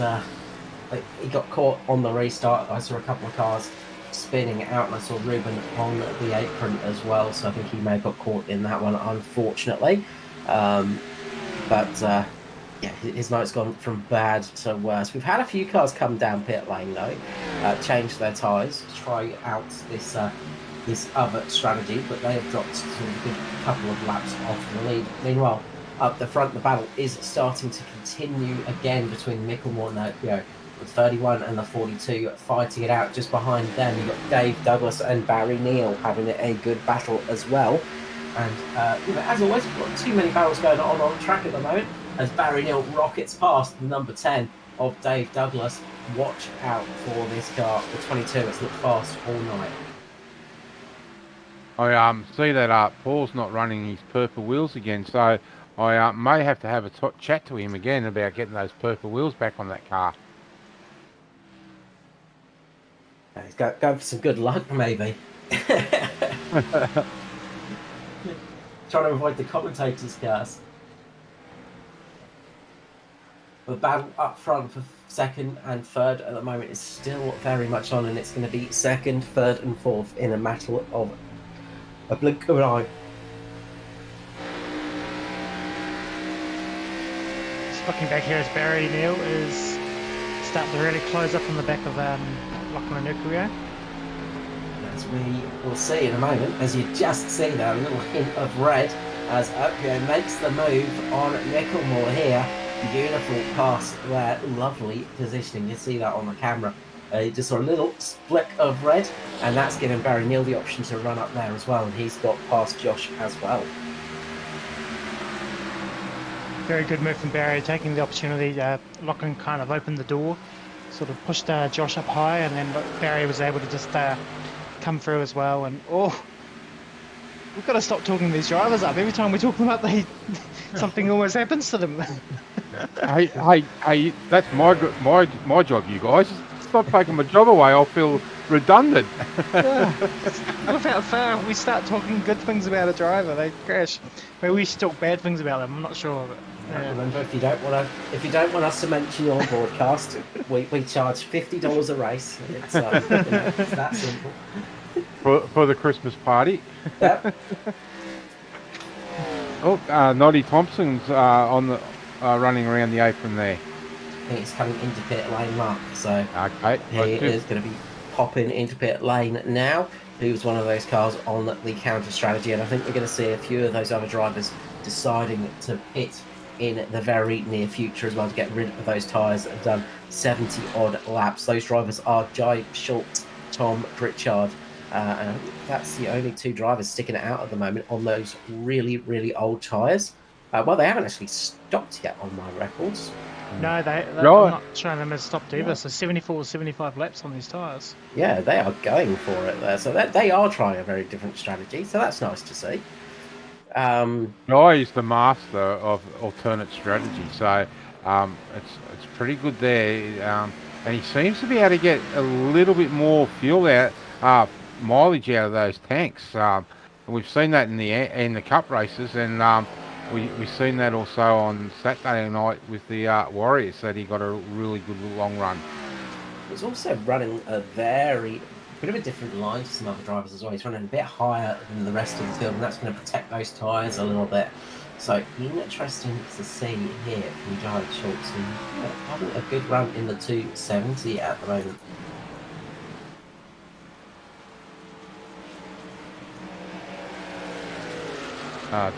he got caught on the restart. I saw a couple of cars spinning out, and I saw Ruben on the apron as well, so I think he may have got caught in that one, unfortunately. Yeah, his night's gone from bad to worse. We've had a few cars come down pit lane though, change their tyres to try out this other strategy, but they have dropped to a good couple of laps off the lead. Meanwhile, up the front, the battle is starting to continue again between Micklemore and Urquio, with 31 and the 42 fighting it out. Just behind them, you've got Dave Douglas and Barry Neal having a good battle as well. And as always, we've got too many battles going on track at the moment, as Barry Neal rockets past the number 10 of Dave Douglas. Watch out for this car, the 22. It's looked fast all night. I see that Paul's not running his purple wheels again, so I may have to have a chat to him again about getting those purple wheels back on that car. He's going for some good luck, maybe. Trying to avoid the commentators' cars. The battle up front for second and third at the moment is still very much on, and it's going to be second, third, and fourth in a matter of a blink of an eye. Just looking back here as Barry Neal is starting to really close up on the back of Lachlan Urquio. As we will see in a moment, as you just see there, a little hint of red as Urquio makes the move on Micklemore here. Beautiful pass there, lovely positioning. You see that on the camera. You just saw a little flick of red, and that's giving Barry Neal the option to run up there as well, and he's got past Josh as well. Very good move from Barry, taking the opportunity. Lachlan kind of opened the door, sort of pushed Josh up high, and then Barry was able to just come through as well. And we've got to stop talking these drivers up. Every time we talk them up, something always happens to them. hey, that's my job, you guys. Stop taking my job away. I'll feel redundant. Without fail, we start talking good things about a driver, they crash. Maybe we should talk bad things about them. I'm not sure. But, remember, if you don't want us to mention your broadcast, we charge $50 a race. It's that simple. For the Christmas party. Yep. Oh, Noddy Thompson's on running around the apron there? I think he's coming into pit lane, Mark. So Okay. he is going to be popping into pit lane now. He was one of those cars on the counter strategy, and I think we're going to see a few of those other drivers deciding to pit in the very near future as well to get rid of those tyres that have done 70 odd laps. Those drivers are Jai Schultz, Tom Pritchard, and I think that's the only two drivers sticking it out at the moment on those really, really old tyres. Well, they haven't actually stopped yet on my records. No, I'm Right. not showing them as stopped either. No. So 74 or 75 laps on these tyres. Yeah, they are going for it there. So they are trying a very different strategy. So that's nice to see. Guy is the master of alternate strategy, so it's pretty good there. And he seems to be able to get a little bit more fuel out, mileage out of those tanks. And we've seen that in the cup races, and we've seen that also on Saturday night with the Warriors, that he got a really good long run. He's also running a bit of a different line to some other drivers as well. He's running a bit higher than the rest of the field, and that's going to protect those tyres a little bit. So interesting to see here from Jai Schultz, and having a good run in the 270 at the moment.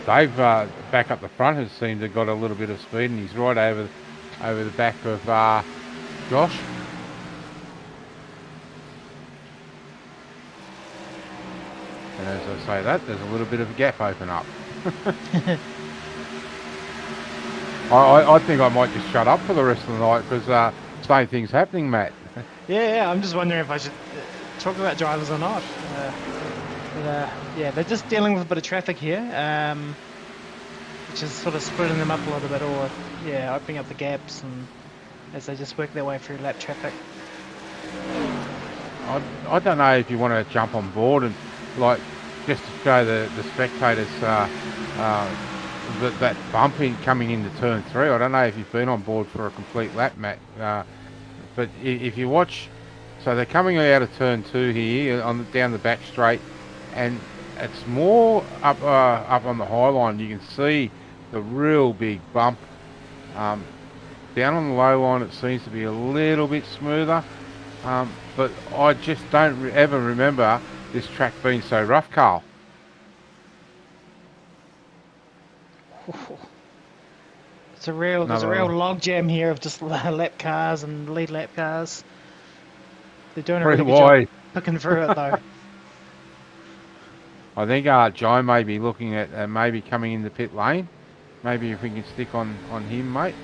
Dave back up the front has seemed to have got a little bit of speed, and he's right over the back of Josh. And as I say that, there's a little bit of a gap open up. I think I might just shut up for the rest of the night, because same thing's happening, Matt. Yeah, I'm just wondering if I should talk about drivers or not. Yeah, they're just dealing with a bit of traffic here, which is sort of splitting them up a little bit, or opening up the gaps, and as they just work their way through lap traffic. I don't know if you want to jump on board and just to show the spectators that bumping coming into turn 3. I don't know if you've been on board for a complete lap, Matt, but if you watch, so they're coming out of turn 2 here down the back straight, and it's more up on the high line. You can see the real big bump. Down on the low line, it seems to be a little bit smoother, but I just don't ever remember this track being so rough, Carl. There's a real log jam here of just lap cars and lead lap cars. They're doing a really good job picking through it though. I think Jai may be looking at maybe coming into pit lane. Maybe if we can stick on him, mate.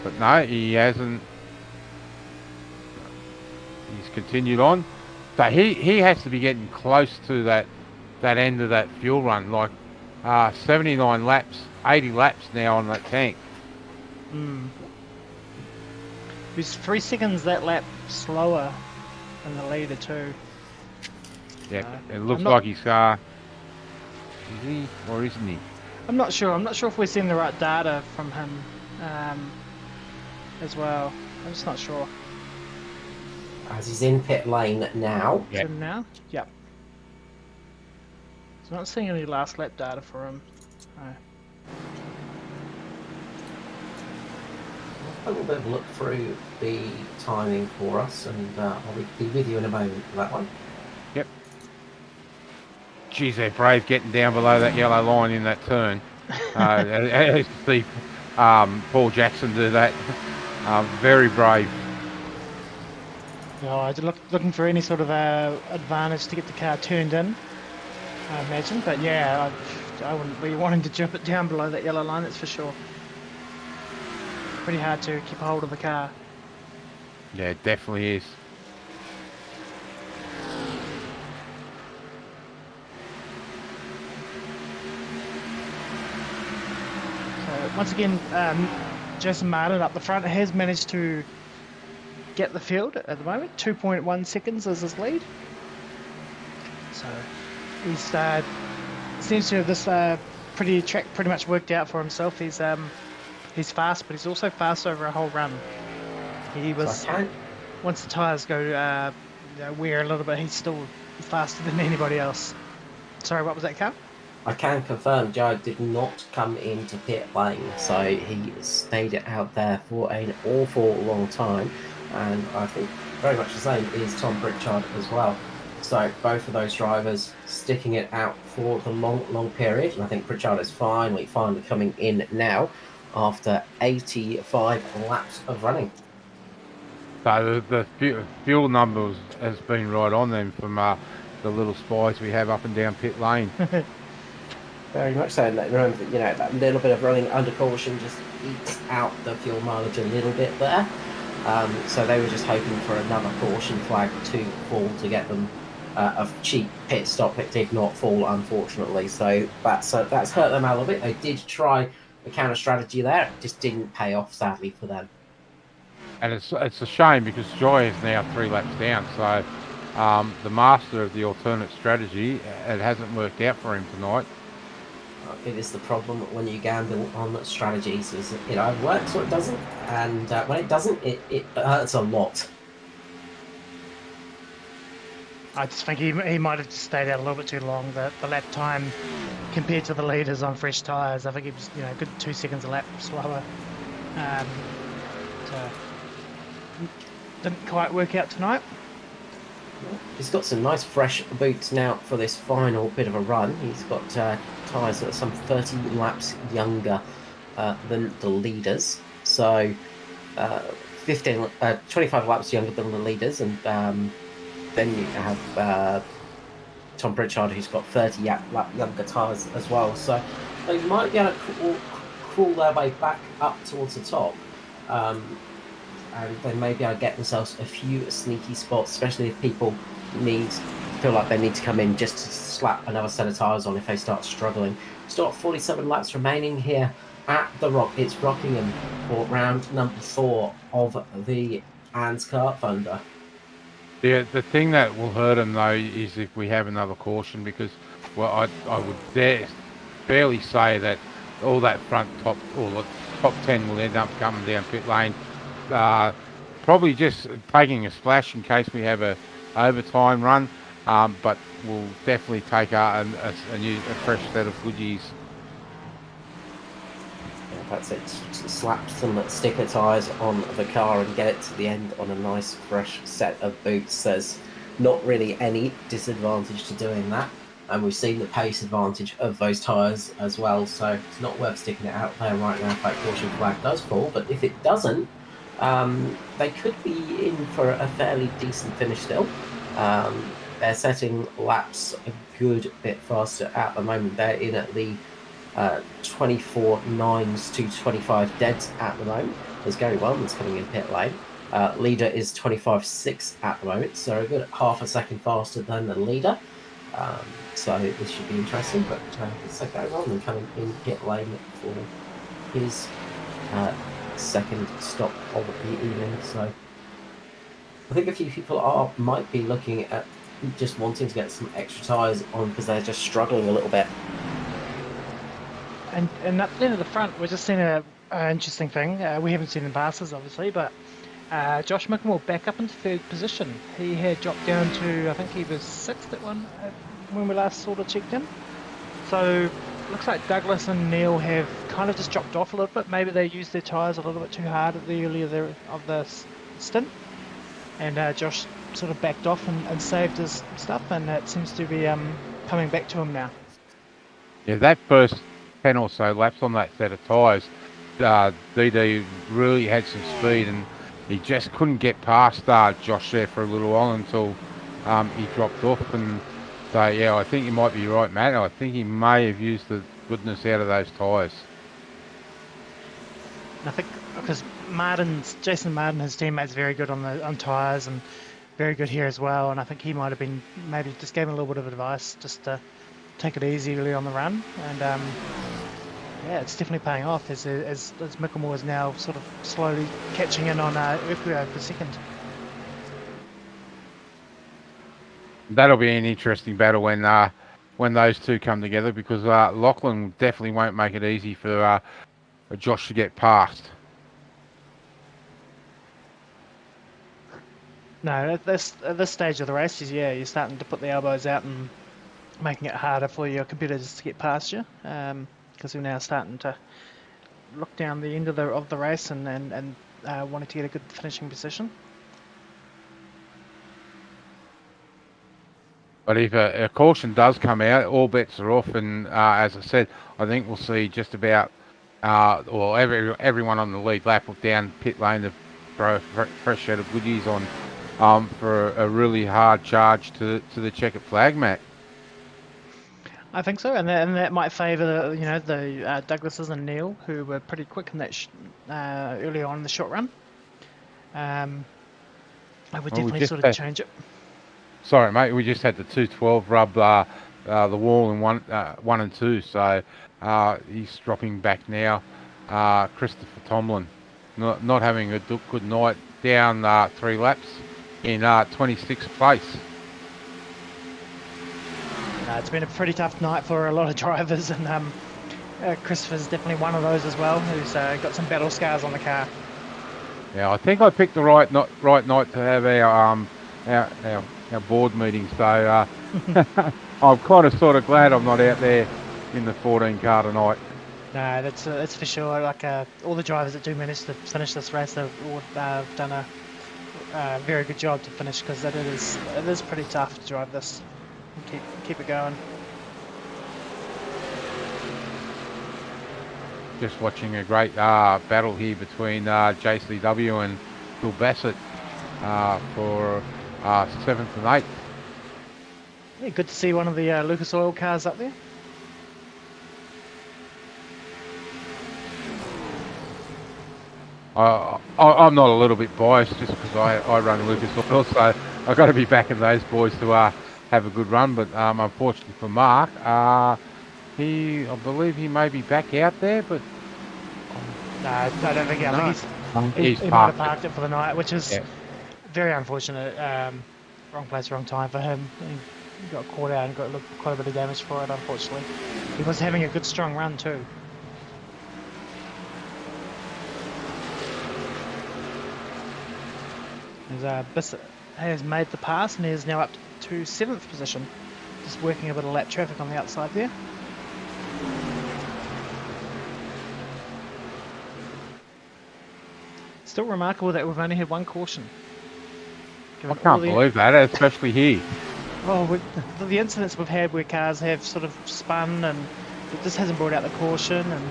But no, he hasn't. He's continued on. So he has to be getting close to that end of that fuel run, like 79 laps, 80 laps now on that tank. He's 3 seconds that lap slower than the leader too. Yeah, it looks like he's is he or isn't he? I'm not sure. I'm not sure if we're seeing the right data from him as well. I'm just not sure. As he's in pit lane now. Yep. Him now? Yep. So not seeing any last lap data for him. No. A little bit of a look through the timing for us, and I'll be with you in a moment for that one. Yep. Geez, they're brave getting down below that yellow line in that turn. As you see Paul Jackson do that. Very brave. No, I'm looking for any sort of advantage to get the car turned in, I imagine. But yeah, I wouldn't be wanting to jump it down below that yellow line, that's for sure. Pretty hard to keep hold of the car. Yeah, it definitely is. So once again, Jason Martin up the front has managed to get the field at the moment. 2.1 seconds is his lead. So he's seems to have this track pretty much worked out for himself. He's fast, but he's also fast over a whole run. He was once the tyres go wear a little bit, he's still faster than anybody else. Sorry, what was that, Carl? I can confirm Joe did not come into pit lane, so he stayed out there for an awful long time, and I think very much the same is Tom Pritchard as well. So both of those drivers sticking it out for the long period, and I think Pritchard is finally coming in now after 85 laps of running. So the fuel numbers has been right on them from the little spies we have up and down pit lane. Very much so. And remember that, you know, that little bit of running under caution just eats out the fuel mileage a little bit there. So they were just hoping for another caution flag to fall to get them a cheap pit stop. It did not fall, unfortunately. So that's hurt them out a little bit. They did try the counter strategy there. It just didn't pay off, sadly, for them. And it's a shame because Joy is now 3 laps down. So the master of the alternate strategy, it hasn't worked out for him tonight. It is the problem when you gamble on strategies, is it either works or it doesn't, and when it doesn't, it hurts a lot. I just think he might have just stayed out a little bit too long. The lap time compared to the leaders on fresh tyres, I think he was, a good 2 seconds a lap slower. So didn't quite work out tonight. He's got some nice fresh boots now for this final bit of a run. He's got tyres that are some 30 laps younger than the leaders. So 25 laps younger than the leaders. And then you have Tom Pritchard, who's got 30 lap younger tyres as well. So they might be able to crawl their way back up towards the top. And they may be able to get themselves a few sneaky spots, especially if people feel like they need to come in just to slap another set of tyres on if they start struggling. Still got 47 laps remaining here at the Rock. It's Rockingham for round number 4 of the ANZCAR Thunder. The thing that will hurt them though is if we have another caution, because I would barely say that all that front top, or the top 10 will end up coming down pit lane. Probably just taking a splash in case we have a overtime run, but we'll definitely take a fresh set of goodies. That's it. Slap some sticker tyres on the car and get it to the end on a nice fresh set of boots. There's not really any disadvantage to doing that, and we've seen the pace advantage of those tyres as well, so it's not worth sticking it out there right now if that caution flag does fall. But if it doesn't, they could be in for a fairly decent finish still. They're setting laps a good bit faster at the moment. They're in at the 24.9s to 25 deads at the moment. There's Gary Wellman's coming in pit lane. Leader is 25.6 at the moment, so a good half a second faster than the leader. So this should be interesting, but it's Gary Wellman coming in pit lane for his second stop of the evening. So I think a few people might be looking at just wanting to get some extra tyres on because they're just struggling a little bit. And up there at the front, we're just seeing an interesting thing. We haven't seen the passes, obviously, but Josh Mickelmore back up into 3rd position. He had dropped down to, I think he was 6th at when we last sort of checked in. So looks like Douglas and Neil have kind of just dropped off a little bit. Maybe they used their tyres a little bit too hard at the earlier of the stint, and Josh sort of backed off and saved his stuff, and it seems to be coming back to him now. Yeah, that first 10 or so laps on that set of tyres, DD really had some speed, and he just couldn't get past Josh there for a little while until he dropped off. And so, yeah, I think you might be right, Matt. I think he may have used the goodness out of those tyres. I think because Jason Martin, his teammate's very good on tyres and very good here as well. And I think he might have been maybe just gave him a little bit of advice just to take it easy early on the run. And yeah, it's definitely paying off as Mickelmore is now sort of slowly catching in on Urquio for second. That'll be an interesting battle when those two come together, because Lachlan definitely won't make it easy for Josh to get past. No, at this stage of the race, you're starting to put the elbows out and making it harder for your competitors to get past you, because we're now starting to look down the end of the race and wanting to get a good finishing position. But if a caution does come out, all bets are off, and as I said, I think we'll see just about everyone on the lead lap down pit lane to throw a fresh set of goodies on for a really hard charge to the checkered flag, Matt. I think so, and that might favour the Douglases and Neil, who were pretty quick in that early on in the short run. I would definitely sort of change it. Sorry, mate. We just had the 212 rub the wall in 1 and 2, so he's dropping back now. Christopher Tomlin, not having a good night, down 3 laps in 26th place. It's been a pretty tough night for a lot of drivers, and Christopher's definitely one of those as well, who's got some battle scars on the car. Yeah, I think I picked the right night to have our board meeting, so I'm kind of sort of glad I'm not out there in the 14 car tonight. No, that's for sure. Like all the drivers that do manage to finish this race have all done a very good job to finish, because it is pretty tough to drive this and keep it going. Just watching a great battle here between JCW and Bill Bassett for 7th and 8th. Yeah, good to see one of the Lucas Oil cars up there. I'm not a little bit biased just because I run Lucas Oil, so I've got to be backing those boys to have a good run. But unfortunately for Mark, I believe he may be back out there, but no, I don't think. I think he might have parked it for the night, which is very unfortunate. Wrong place, wrong time for him. He got caught out and got quite a bit of damage for it, unfortunately. He was having a good strong run too. Bissett has made the pass and he is now up to 7th position. Just working a bit of lap traffic on the outside there. Still remarkable that we've only had 1 caution. I can't believe that, especially here. Well, the incidents we've had where cars have sort of spun, and it just hasn't brought out the caution, and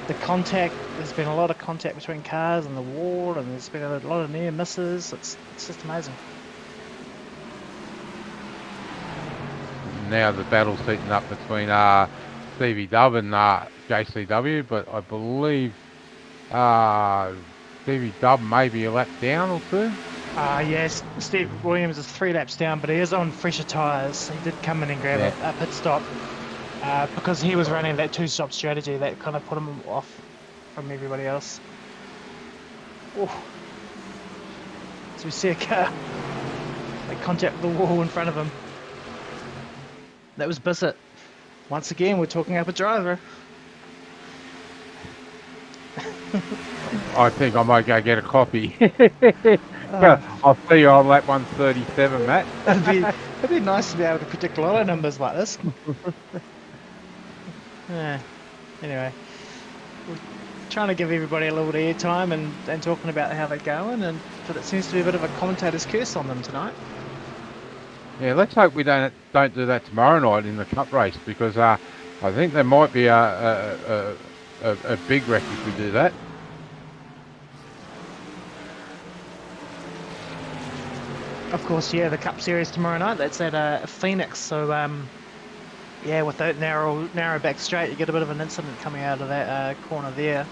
the contact, there's been a lot of contact between cars and the wall, and there's been a lot of near misses. It's just amazing. Now the battle's heating up between Stevie Dub and JCW, but I believe Stevie Dub may be a lap down or 2. Yes, Steve Williams is 3 laps down, but he is on fresher tyres. He did come in and grab a pit stop because he was running that 2-stop strategy that kind of put him off from everybody else. Oh. So we see a car make contact with the wall in front of him. That was Bissett. Once again, we're talking up a driver. I think I might go get a coffee. I'll see you on lap 137, Matt. It'd be nice to be able to predict lotto numbers like this. Anyway, we're trying to give everybody a little bit of airtime and talking about how they're going, but it seems to be a bit of a commentator's curse on them tonight. Yeah, let's hope we don't do that tomorrow night in the cup race, because I think there might be a big wreck if we do that. Of course, yeah, the Cup Series tomorrow night, that's at Phoenix, so yeah, with that narrow back straight, you get a bit of an incident coming out of that corner there.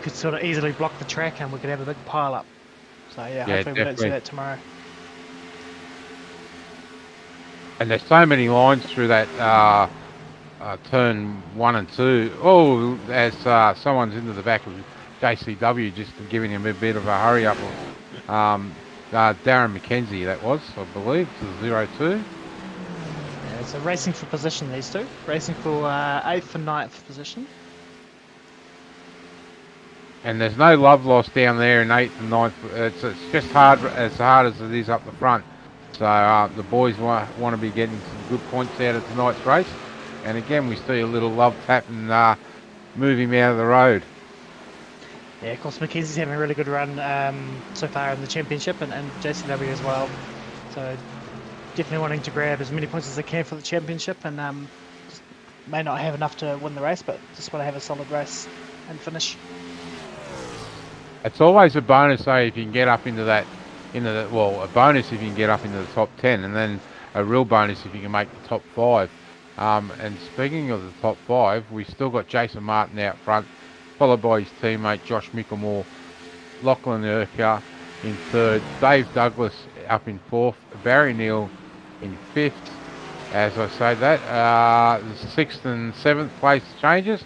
Could sort of easily block the track and we could have a big pile up. So yeah, hopefully we don't see that tomorrow. And there's so many lines through that turn 1 and 2. Oh, as someone's into the back of JCW, just giving him a bit of a hurry up. Darren McKenzie, that was, I believe, to 0-2. Yeah, so racing for position, these two. Racing for 8th and 9th position. And there's no love lost down there in 8th and 9th. It's just hard as it is up the front. So the boys want to be getting some good points out of tonight's race. And again, we see a little love tap and move him out of the road. Yeah, of course, Mackenzie's having a really good run so far in the championship, and JCW as well. So definitely wanting to grab as many points as they can for the championship, and just may not have enough to win the race, but just want to have a solid race and finish. It's always a bonus, though, if you can get up into that, well, a bonus if you can get up into the top 10, and then a real bonus if you can make the top 5. And speaking of the top 5, we've still got Jason Martin out front, followed by his teammate Josh Mickelmore, Lachlan Urquhart in 3rd, Dave Douglas up in 4th, Barry Neal in 5th. As I say that, the 6th and 7th place changes.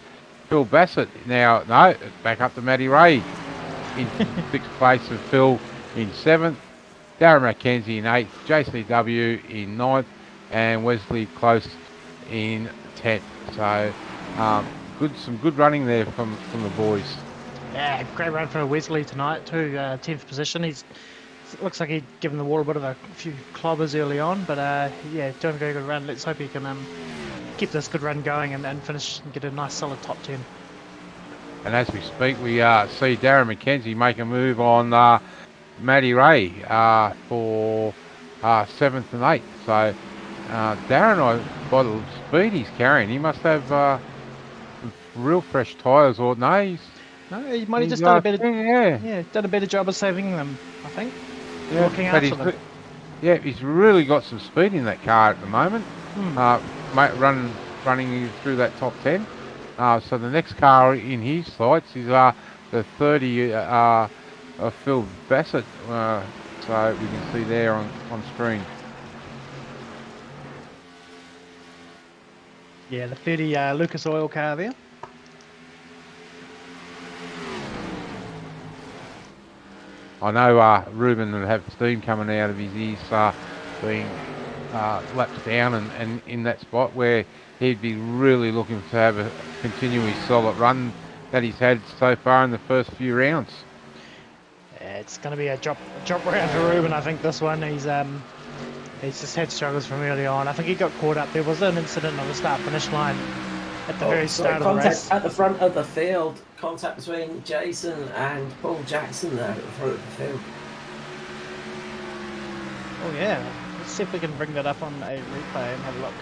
Phil Bassett now, no, back up to Matty Ray in 6th place, and Phil in 7th. Darren Mackenzie in 8th, JCW in 9th, and Wesley Close in 10th. So some good running there from the boys. Yeah, great run for Wesley tonight too. 10th position. Looks like he'd given the wall a few clobbers early on, but yeah, doing a very good run. Let's hope he can keep this good run going and finish and get a nice solid top 10. And as we speak, we see Darren Mackenzie make a move on Matty Ray for 7th and 8th. So Darren, by the speed he's carrying, he must have some real fresh tyres, or no? No, he might have just done a better, yeah, done a better job of saving them, I think. Yeah, Looking after them. Yeah, he's really got some speed in that car at the moment. Running through that top 10. So the next car in his sights is the 30 of Phil Bassett. So we can see there on screen. Yeah, the 30 Lucas Oil car there. I know Ruben will have steam coming out of his ears being lapped down and in that spot where he'd be really looking to have a continually solid run that he's had so far in the first few rounds. Yeah, it's going to be a drop round for Ruben, I think, this one. He's just had struggles from early on. I think he got caught up. There was an incident on the start-finish line at the very start of the race. At the front of the field, contact between Jason and Paul Jackson there at the front of the field. Oh yeah, let's see if we can bring that up on a replay and have a look.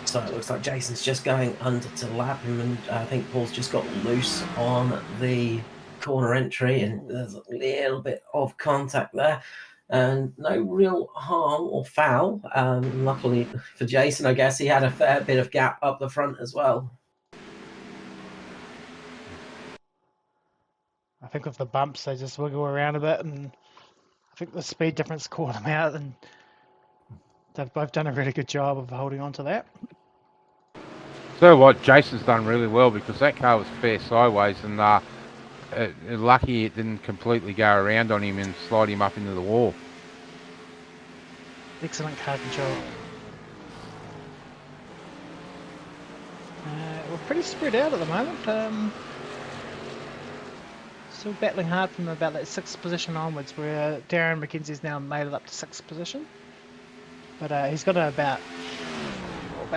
So it looks like Jason's just going under to lap him, and I think Paul's just got loose on the corner entry, and there's a little bit of contact there, and no real harm or foul. Luckily for Jason, I guess he had a fair bit of gap up the front as well. I think with the bumps, they just wiggle around a bit, and I think the speed difference caught them out, and they've both done a really good job of holding on to that. So what, Jason's done really well because that car was fair sideways, and lucky it didn't completely go around on him and slide him up into the wall. Excellent car control. We're pretty spread out at the moment. Still battling hard from about that 6th position onwards, where Darren Mackenzie's now made it up to 6th position. But he's got about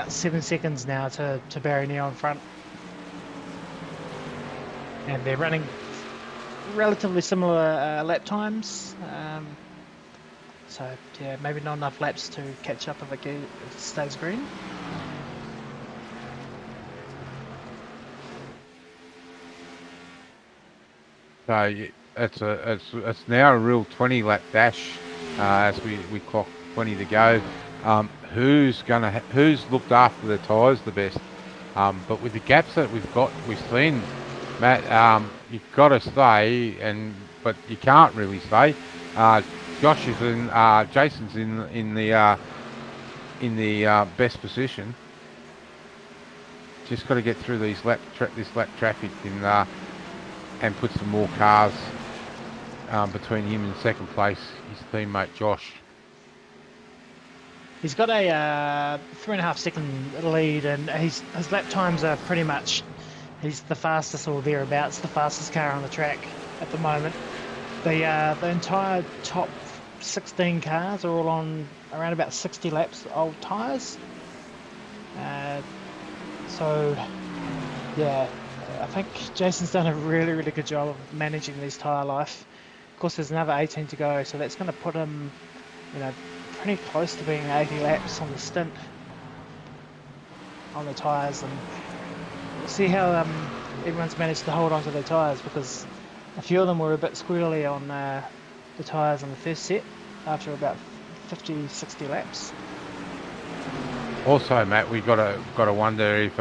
7 seconds now to Barry Neal in front. And they're running relatively similar lap times. So yeah, maybe not enough laps to catch up if it stays green. So it's now a real 20 lap dash as we clock 20 to go. Who's looked after the tyres the best? But with the gaps that we've seen, Matt, you've got to stay, but you can't really stay. Josh is in, Jason's in the best position. Just got to get through this lap traffic and put some more cars between him and second place, his teammate Josh. He's got a 3.5 second lead, and his lap times are pretty much He's the fastest, or thereabouts, the fastest car on the track at the moment. The entire top 16 cars are all on around about 60 laps old tyres. So, yeah, I think Jason's done a really, really good job of managing his tyre life. Of course, there's another 18 to go, so that's going to put him, pretty close to being 80 laps on the stint on the tyres, and we'll see how everyone's managed to hold on to their tyres, because a few of them were a bit squirrely on the tyres on the first set after about 50, 60 laps. Also, Matt, we got to wonder if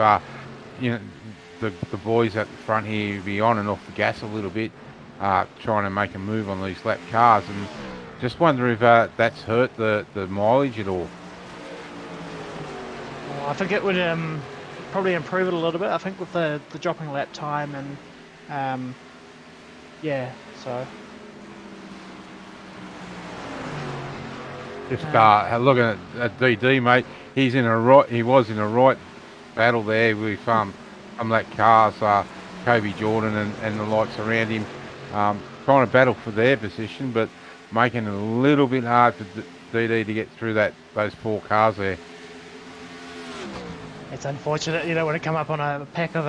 the boys at the front here be on and off the gas a little bit, trying to make a move on these lap cars, and just wonder if that's hurt the mileage at all. Well, I think it would probably improve it a little bit. I think with the dropping lap time and yeah, so. Just looking at DD, mate. He was in a right battle there with some lap cars, Kobe Jordan and the likes around him, trying to battle for their position, but making it a little bit hard for DD to get through those 4 cars there. It's unfortunate, when it come up on a pack of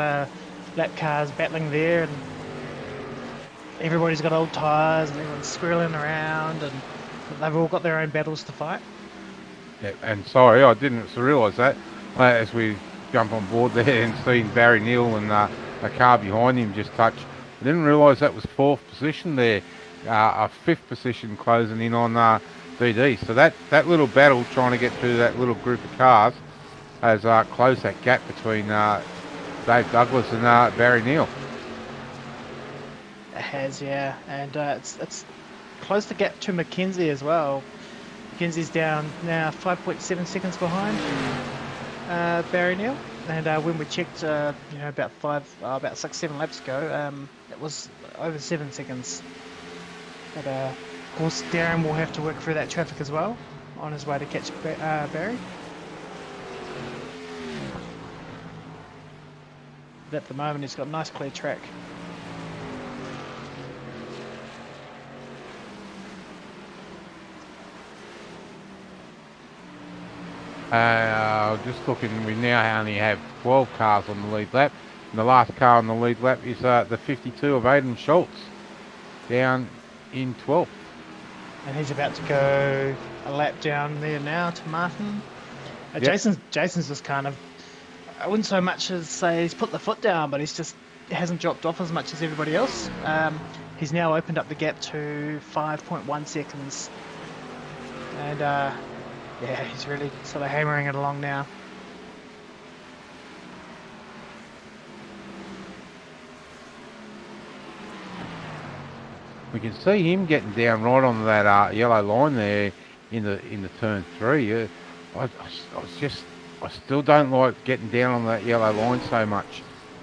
lap cars battling there, and everybody's got old tyres and everyone's squirreling around, and they've all got their own battles to fight. Yeah, and sorry, I didn't realise that as we jump on board there and seen Barry Neal and a car behind him just touch. I didn't realise that was 4th position there, a 5th position closing in on DD. So that little battle trying to get through that little group of cars has closed that gap between Dave Douglas and Barry Neal. It has, yeah, and it's closed the gap to Mackenzie as well. Mackenzie's down now 5.7 seconds behind Barry Neal, and when we checked, about 6-7 laps ago, it was over 7 seconds. But of course, Darren will have to work through that traffic as well on his way to catch Barry. But at the moment, he's got a nice clear track. Just looking, we now only have 12 cars on the lead lap, and the last car on the lead lap is the 52 of Aidan Schultz, down in 12th. And he's about to go a lap down there now to Martin. Yep. Jason's just kind of, I wouldn't so much as say he's put the foot down, but he hasn't dropped off as much as everybody else. He's now opened up the gap to 5.1 seconds. And yeah, he's really sort of hammering it along now. We can see him getting down right on that yellow line there in the turn 3. I still don't like getting down on that yellow line so much.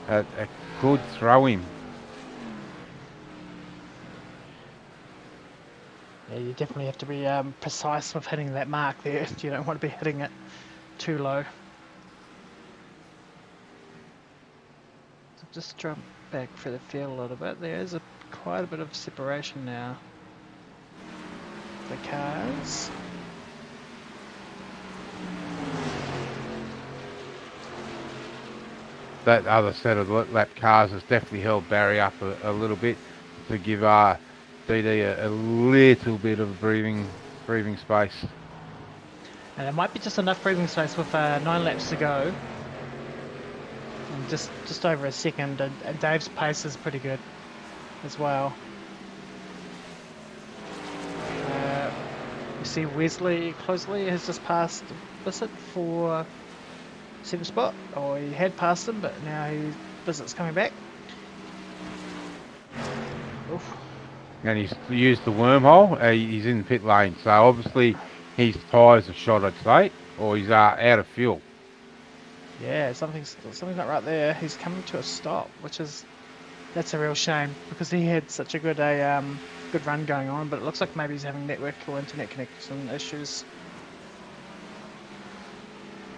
It could throw him. Yeah, you definitely have to be precise with hitting that mark there. You don't want to be hitting it too low. So just jump back for the field a little bit. There is quite a bit of separation now. The cars. That other set of lap cars has definitely held Barry up a little bit to give DD a little bit of breathing space. And it might be just enough breathing space with 9 laps to go. And just over a second, and Dave's pace is pretty good as well. You see Wesley closely has just passed Bissett for 7th spot, or he had passed him, but now Bissett's coming back. Oof. And he's used the wormhole. He's in the pit lane, so obviously his tyres are shot, I'd say, or he's out of fuel. Yeah, something's not right there. He's coming to a stop, that's a real shame, because he had such a good run going on, but it looks like maybe he's having network or internet connection issues.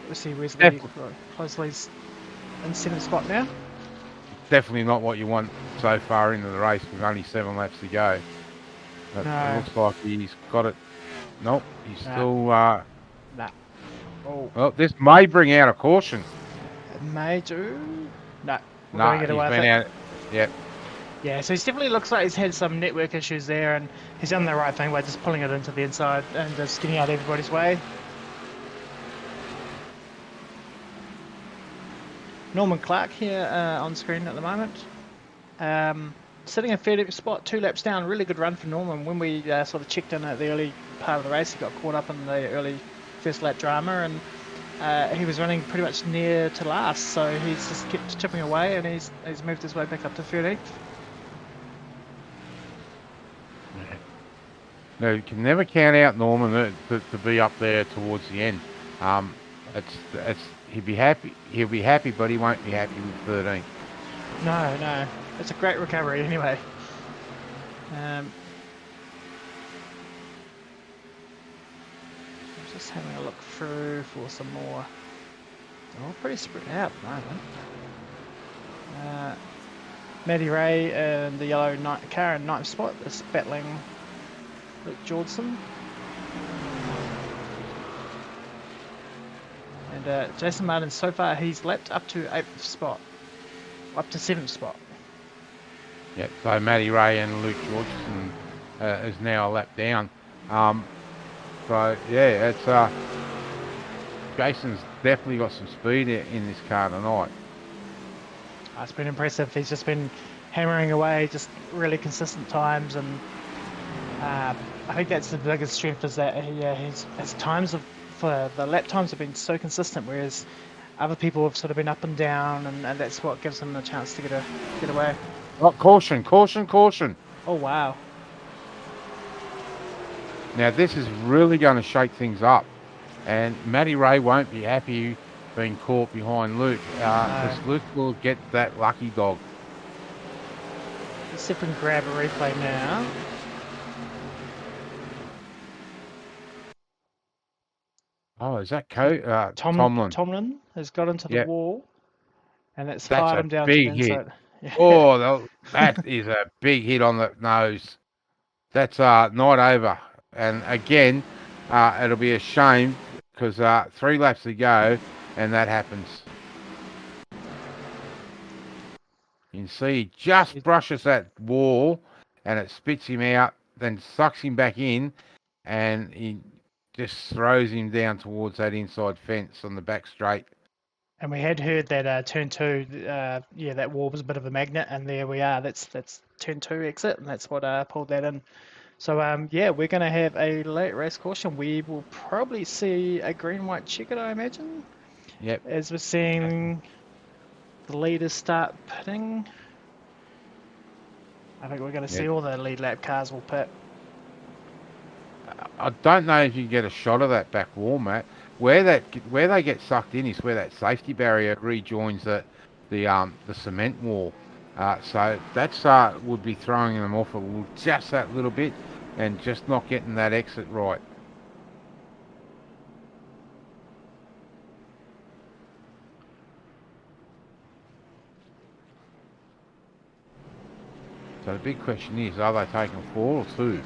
We see Wesley closely in 7th spot now. definitely not what you want so far into the race with only 7 laps to go. But No. it looks like he's got it. Nope, he's Nah. still. Nah. Oh, Well, this may bring out a caution. it may do. No, we're No, going to get he's away with been it. out. Yep. Yeah, so he definitely looks like he's had some network issues there, and he's done the right thing by just pulling it into the inside and just getting out everybody's way. Norman Clark here on screen at the moment. Sitting in 30th spot, 2 laps down. Really good run for Norman. When we sort of checked in at the early part of the race, he got caught up in the early first lap drama, and he was running pretty much near to last. So he's just kept chipping away, and he's moved his way back up to 13th. No, you can never count out Norman to be up there towards the end. He'll be happy, but he won't be happy with 13th. No, it's a great recovery anyway. Just having a look through for some more. They're all pretty spread out at the moment. Maddie Ray and the yellow car in 9th spot is battling Luke Georgeson. And Jason Martin, so far he's lapped up to 8th spot, up to 7th spot. Yep, so Matty Ray and Luke Georgeson is now a lap down. So yeah, it's Jason's definitely got some speed in this car tonight. It's been impressive. He's just been hammering away, just really consistent times, and I think that's the biggest strength is that his times for the lap times have been so consistent, whereas other people have sort of been up and down, and that's what gives him a chance to get away. Oh, caution! Oh wow! Now this is really going to shake things up, and Matty Ray won't be happy being caught behind Luke, because Luke will get that lucky dog. Let's see if we can grab a replay now. Oh, is that Tomlin? Tomlin? Tomlin has got into the Yep. wall, and that's That's fired a him down to the big hit. inside. Yeah. Oh, that is a big hit on the nose. That's night over. And again, it'll be a shame because 3 laps to go and that happens. You can see he just brushes that wall and it spits him out, then sucks him back in, and he just throws him down towards that inside fence on the back straight. And we had heard that turn 2, that wall was a bit of a magnet, and there we are. That's turn 2 exit, and that's what pulled that in. So we're going to have a late race caution. We will probably see a green-white checkered, I imagine. Yep. As we're seeing the leaders start pitting. I think we're going to see all the lead lap cars will pit. I don't know if you can get a shot of that back wall, Matt. Where they get sucked in is where that safety barrier rejoins the cement wall. So that's would be throwing them off just that little bit, and just not getting that exit right. So the big question is, are they taking 4 or 2?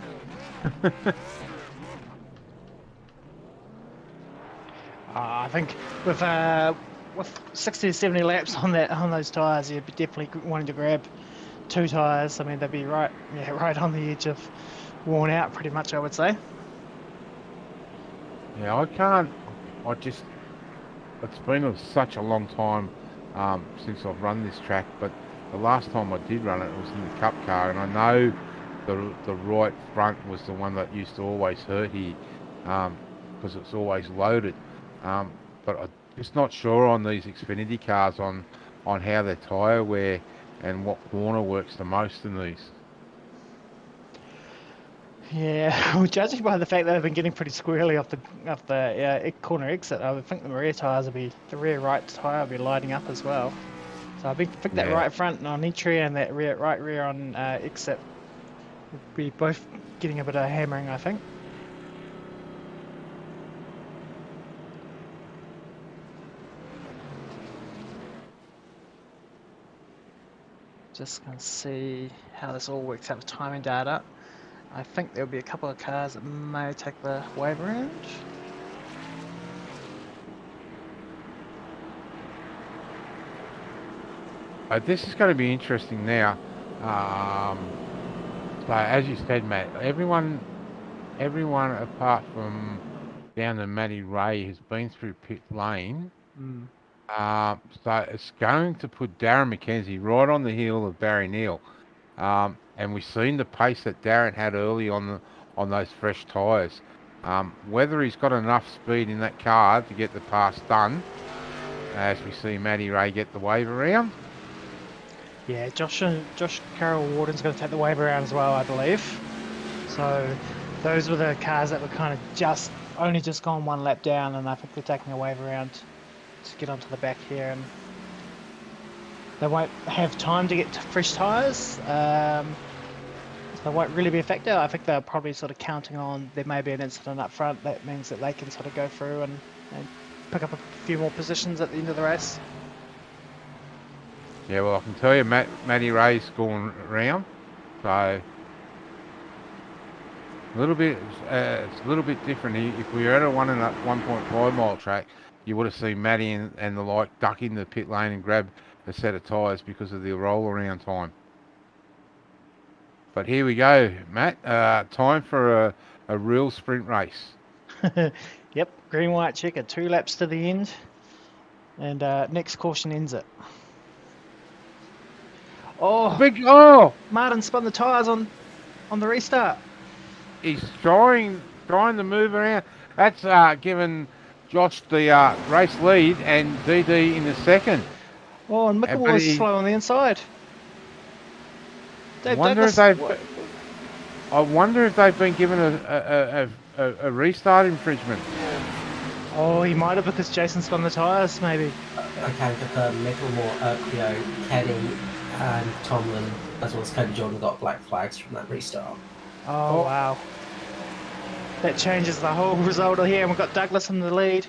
I think with 60 to 70 laps on those tyres, you'd be definitely wanting to grab 2 tyres. I mean, they'd be right on the edge of worn out, pretty much, I would say. Yeah, it's been such a long time since I've run this track, but the last time I did run it was in the Cup car, and I know the right front was the one that used to always hurt here because it's always loaded. But I'm just not sure on these Xfinity cars on how their tyre wear and what corner works the most in these. Yeah, well, judging by the fact that they've been getting pretty squirrely off the corner exit, I would think the rear right tyre will be lighting up as well. So I think that right front on entry and that right rear on exit will be both getting a bit of hammering, I think. just going to see how this all works out with timing data. I think there'll be a couple of cars that may take the wave around. This is going to be interesting now. So as you said, Matt, everyone apart from down to Matty Ray has been through pit lane. So it's going to put Darren McKenzie right on the heel of Barry Neal. And we've seen the pace that Darren had early on those fresh tyres. Whether he's got enough speed in that car to get the pass done, as we see Matty Ray get the wave around. Yeah, Josh Carroll Warden's going to take the wave around as well, I believe. So those were the cars that were kind of only just gone one lap down, and I think they're taking a wave around to get onto the back here, and they won't have time to get to fresh tyres. So they won't really be a factor. I think they're probably sort of counting on there may be an incident up front. That means that they can sort of go through and pick up a few more positions at the end of the race. Yeah, well, I can tell you, Matty Ray's going around, so a little bit. It's a little bit different. If we were at a 1.5 mile track, you would have seen Matty and the like duck in the pit lane and grab a set of tyres because of the roll around time. But here we go, Matt. Time for a real sprint race. Yep, green, white checker, 2 laps to the end, and next caution ends it. Oh, Martin spun the tyres on the restart. He's trying to move around. That's given Josh the race lead and DD in the second. Oh, and Mickelmore is slow on the inside. I wonder if they've been given a restart infringement. Oh, he might have, because Jason spun the tyres, maybe. I can confirm Mickelmore, Kenny and Tomlin, as well as Cody Jordan, got black flags from that restart. Oh, wow. That changes the whole result here. And we've got Douglas in the lead,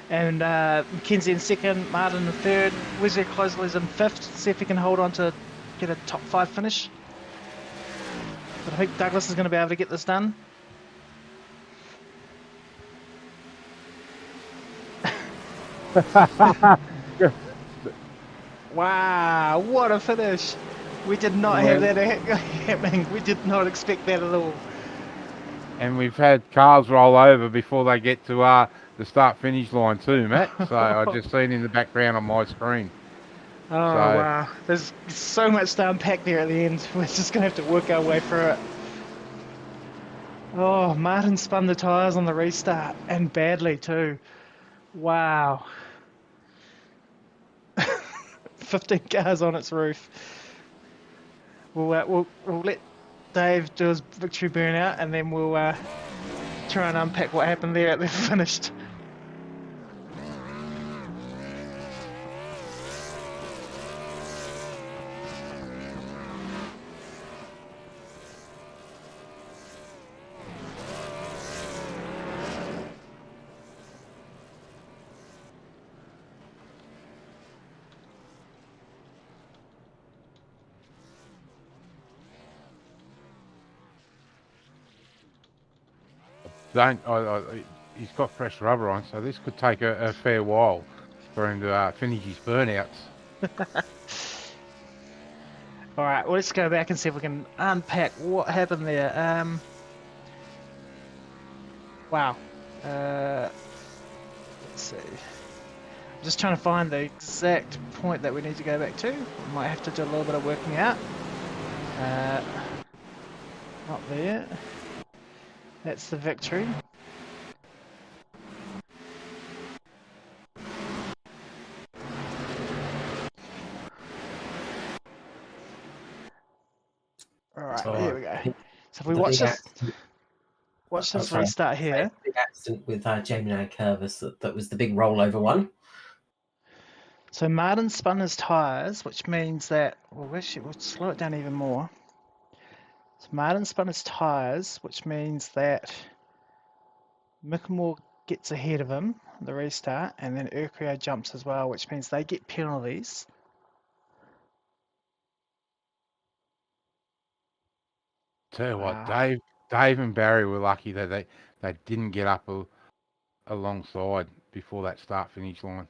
and McKenzie in second, Martin in third, Wesley Closley's in fifth. See if he can hold on to get a top 5 finish. But I think Douglas is going to be able to get this done. Wow, what a finish! We did not have that happening. We did not expect that at all. And we've had cars roll over before they get to the start-finish line too, Matt. So I just seen in the background on my screen. Oh, wow. There's so much to unpack there at the end. We're just going to have to work our way through it. Oh, Martin spun the tyres on the restart, and badly too. Wow. 15 cars on its roof. We'll let Dave do his victory burnout, and then we'll try and unpack what happened there at the finished. He's got fresh rubber on, so this could take a fair while for him to finish his burnouts. All right, well, let's go back and see if we can unpack what happened there. Wow. Let's see. I'm just trying to find the exact point that we need to go back to. We might have to do a little bit of working out. Not there. That's the victory. Alright, here we go. So if we watch this restart here. Big accident with Jamie Curvis, that was the big rollover one. So Martin spun his tyres, which means that, well, actually, we'll slow it down even more. So Martin spun his tyres, which means that Mickelmore gets ahead of him on the restart, and then Urquhart jumps as well, which means they get penalties. Tell you what, Wow. Dave and Barry were lucky that they didn't get up alongside before that start-finish line.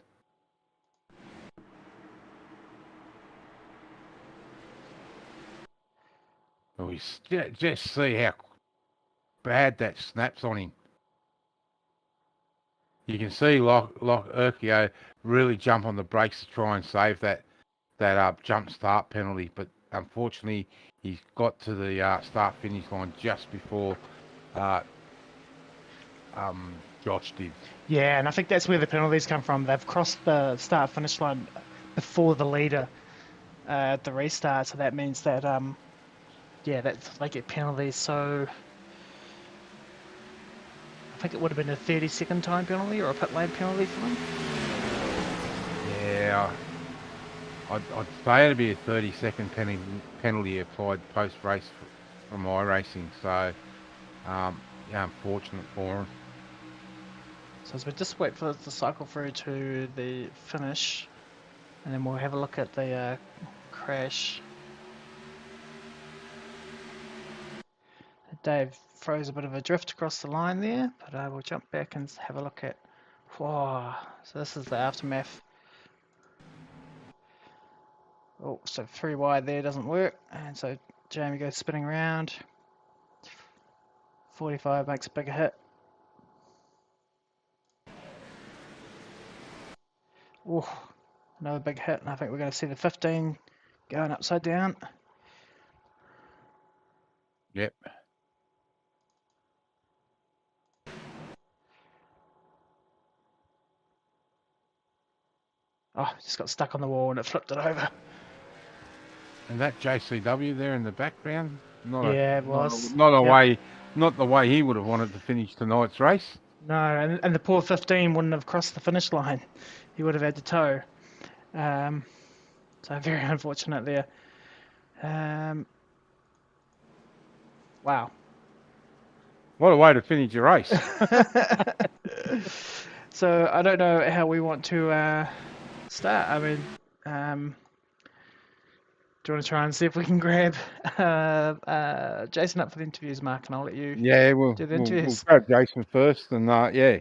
We just see how bad that snaps on him. You can see Urquio really jump on the brakes to try and save that jump start penalty, but unfortunately he's got to the start finish line just before Josh did. Yeah, and I think that's where the penalties come from. They've crossed the start finish line before the leader at the restart, so that means that they get penalties. So I think it would have been a 30-second time penalty or a pit lane penalty for them. Yeah, I'd say it'd be a 30-second penalty applied post-race from iRacing. So, unfortunate for him. So as we just wait for it to cycle through to the finish, and then we'll have a look at the crash. Dave throws a bit of a drift across the line there, but we'll jump back and have a look at. Whoa, so this is the aftermath. Oh, so 3 wide there doesn't work, and so Jamie goes spinning around. 45 makes a bigger hit. Oh, another big hit, and I think we're going to see the 15 going upside down. Yep. Oh, just got stuck on the wall and it flipped it over. And that JCW there in the background, not it was. not the way he would have wanted to finish tonight's race. No, and the poor 15 wouldn't have crossed the finish line. He would have had to tow. So very unfortunate there. Wow. What a way to finish your race. So I don't know how we want to start. I mean, do you want to try and see if we can grab Jason up for the interviews, Mark, and I'll let you do the interviews. We'll grab Jason first, and yeah.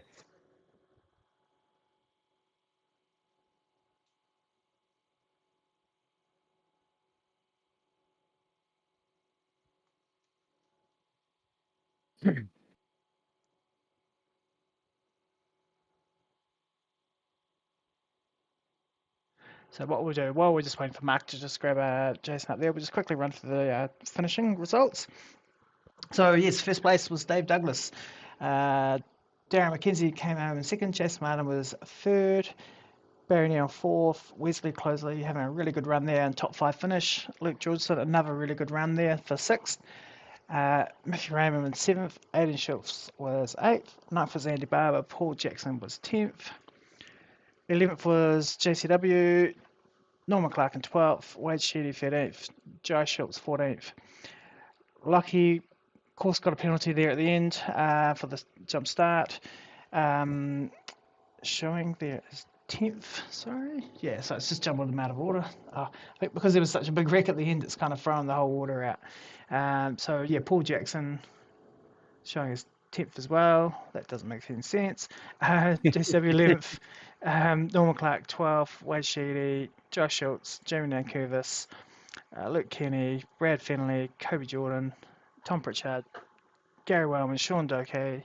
So what we'll do, while we're just waiting for Mark to just grab Jason up there, we'll just quickly run through the finishing results. So yes, first place was Dave Douglas. Darren McKenzie came home in second. Jason Martin was third. Barry Neal fourth. Wesley Closley having a really good run there and top 5 finish. Luke Georgeson, another really good run there for sixth. Matthew Raymond in seventh. Aidan Schultz was eighth. Ninth was Andy Barber. Paul Jackson was 10th. 11th was JCW. Norman Clark in 12th. Wade Sheedy 13th. Joe Schultz 14th. Lucky, of course, got a penalty there at the end for the jump start. Showing there is 10th, sorry. Yeah, so it's just jumbled them out of order. I think because there was such a big wreck at the end, it's kind of thrown the whole order out. So yeah, Paul Jackson showing us 10th as well. That doesn't make any sense. JCW 11th. Norman Clark 12th. Wade Sheedy, Josh Schultz, Jamie Nankervis, Luke Kenny, Brad Finley, Kobe Jordan, Tom Pritchard, Gary Wellman, Sean Doke,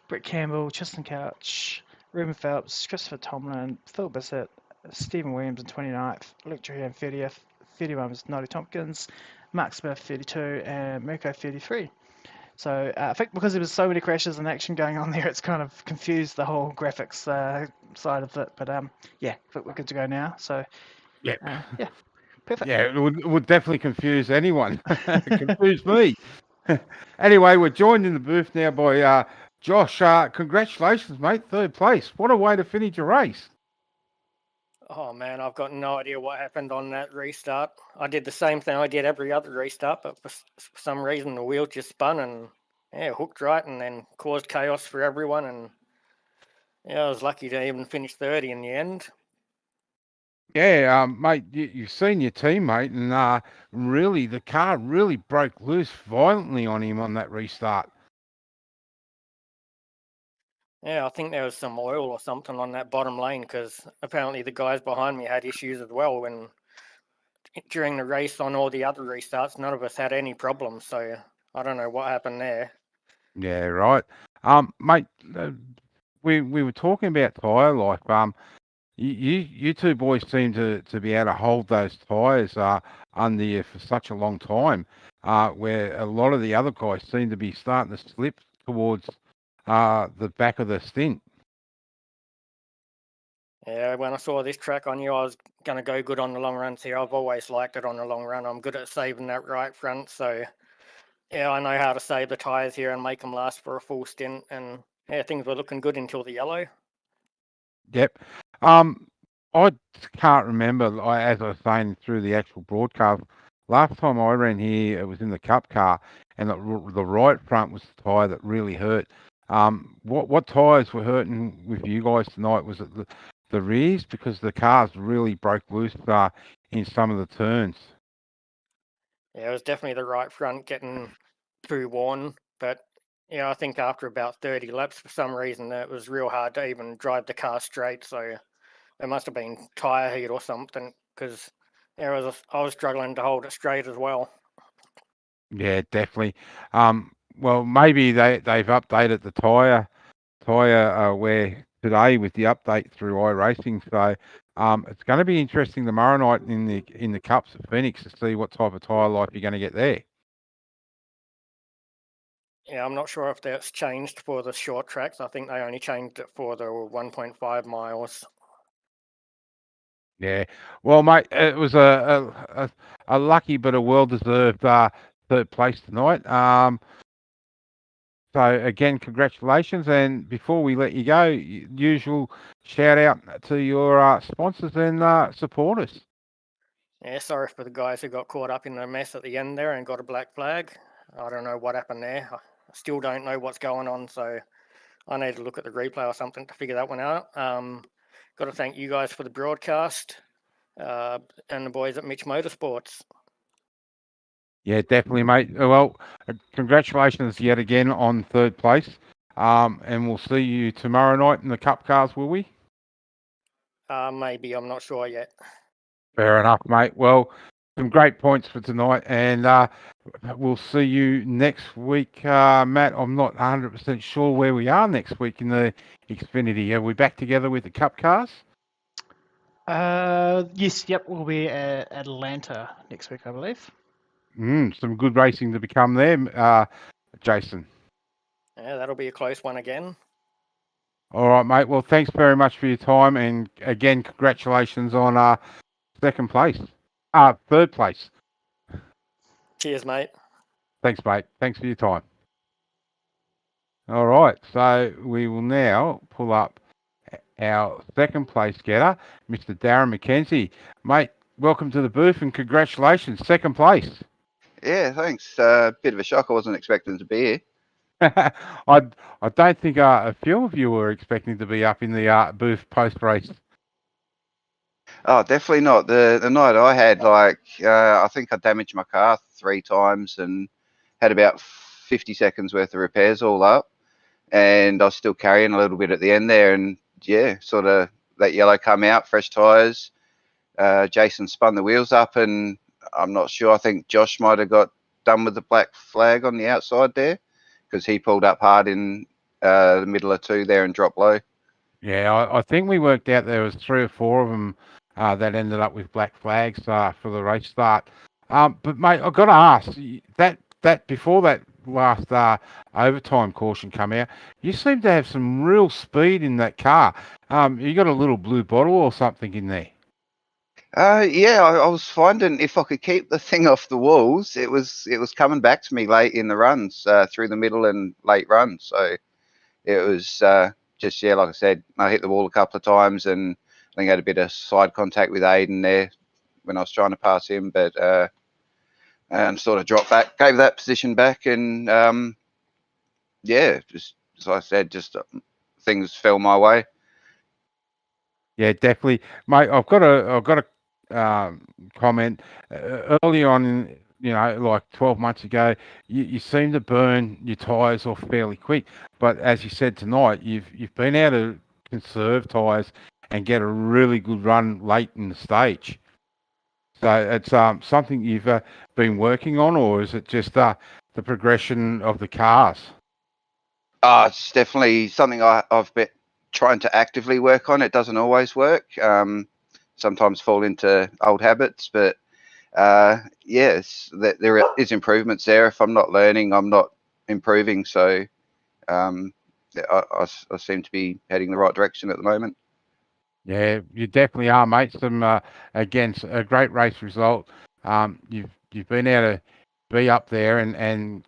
Brett Campbell, Tristan Couch, Ruben Phelps, Christopher Tomlin, Phil Bissett, Stephen Williams in 29th, Luke Drehan 30th, 31 was Noddy Tompkins, Mark Smith 32, and Mirko 33. So I think because there was so many crashes and action going on there, it's kind of confused the whole graphics side of it. But yeah, I think we're good to go now. So Yep. yeah, perfect. Yeah, it would definitely confuse anyone. Confuse me. Anyway, we're joined in the booth now by Josh. Congratulations, mate. Third place. What a way to finish your race. Oh man, I've got no idea what happened on that restart. I did the same thing I did every other restart, but for some reason the wheel just spun and hooked right and then caused chaos for everyone. And I was lucky to even finish 30 in the end. Yeah, mate, you've seen your teammate, and really, the car really broke loose violently on him on that restart. Yeah, I think there was some oil or something on that bottom lane because apparently the guys behind me had issues as well. When during the race on all the other restarts, none of us had any problems. So I don't know what happened there. Yeah, right. Mate, we were talking about tyre life. You two boys seem to be able to hold those tyres under you for such a long time, where a lot of the other guys seem to be starting to slip towards the back of the stint. Yeah, when I saw this track, I knew I was going to go good on the long runs here. I've always liked it on the long run. I'm good at saving that right front. So, yeah, I know how to save the tyres here and make them last for a full stint. And, yeah, things were looking good until the yellow. Yep. I can't remember, as I was saying through the actual broadcast, last time I ran here, it was in the Cup car, and the right front was the tyre that really hurt. What tyres were hurting with you guys tonight? Was it the rears? Because the cars really broke loose in some of the turns. Yeah, it was definitely the right front getting too worn. But, yeah, I think after about 30 laps, for some reason, it was real hard to even drive the car straight. So it must have been tyre heat or something because I was struggling to hold it straight as well. Yeah, definitely. Well, maybe they've updated the tyre wear today with the update through iRacing. So it's going to be interesting tomorrow night in the Cups at Phoenix to see what type of tyre life you're going to get there. Yeah, I'm not sure if that's changed for the short tracks. I think they only changed it for the 1.5 miles. Yeah. Well, mate, it was a lucky but a well-deserved third place tonight. So again, congratulations. And before we let you go, usual shout out to your sponsors and supporters. Yeah, sorry for the guys who got caught up in the mess at the end there and got a black flag. I don't know what happened there. I still don't know what's going on, so I need to look at the replay or something to figure that one out. Got to thank you guys for the broadcast and the boys at Mitch Motorsports. Yeah, definitely, mate. Well, congratulations yet again on third place. And we'll see you tomorrow night in the Cup cars, will we? Maybe, I'm not sure yet. Fair enough, mate. Well, some great points for tonight, and we'll see you next week, Matt. I'm not 100% sure where we are next week in the Xfinity. Are we back together with the Cup cars? Yes, yep, we'll be at Atlanta next week, I believe. Some good racing to become there, Jason. Yeah, that'll be a close one again. All right, mate. Well, thanks very much for your time, and again, congratulations on second place. Third place. Cheers, mate. Thanks, mate. Thanks for your time. All right, so we will now pull up our second place getter, Mr. Darren McKenzie. Mate, welcome to the booth and congratulations, second place. Yeah, thanks. Bit of a shock. I wasn't expecting to be here. I don't think a few of you were expecting to be up in the booth post race. Oh, definitely not. The night I had, I think I damaged my car 3 times and had about 50 seconds worth of repairs all up. And I was still carrying a little bit at the end there. And yeah, sort of that yellow come out, fresh tyres. Jason spun the wheels up, and I'm not sure. I think Josh might have got done with the black flag on the outside there because he pulled up hard in the middle of 2 there and dropped low. Yeah, I think we worked out there was 3 or 4 of them that ended up with black flags for the race start. But mate, I've got to ask that before that last overtime caution come out, you seem to have some real speed in that car. You got a little blue bottle or something in there? Yeah, I was finding if I could keep the thing off the walls, it was coming back to me late in the runs, through the middle and late runs. So it was just, yeah, like I said, I hit the wall a couple of times, and I think I had a bit of side contact with Aiden there when I was trying to pass him, but and sort of dropped back, gave that position back, and yeah, just as I said, just things fell my way. Yeah, definitely, mate. I've got a comment early on. Like 12 months ago, you seem to burn your tyres off fairly quick. But as you said tonight, you've been able to conserve tyres and get a really good run late in the stage. So it's something you've been working on, or is it just the progression of the cars? It's definitely something I've been trying to actively work on. It doesn't always work. Sometimes fall into old habits, but yes, there is improvements there. If I'm not learning, I'm not improving. So I seem to be heading the right direction at the moment. Yeah, you definitely are, mate. Again, a great race result. You've been able to be up there and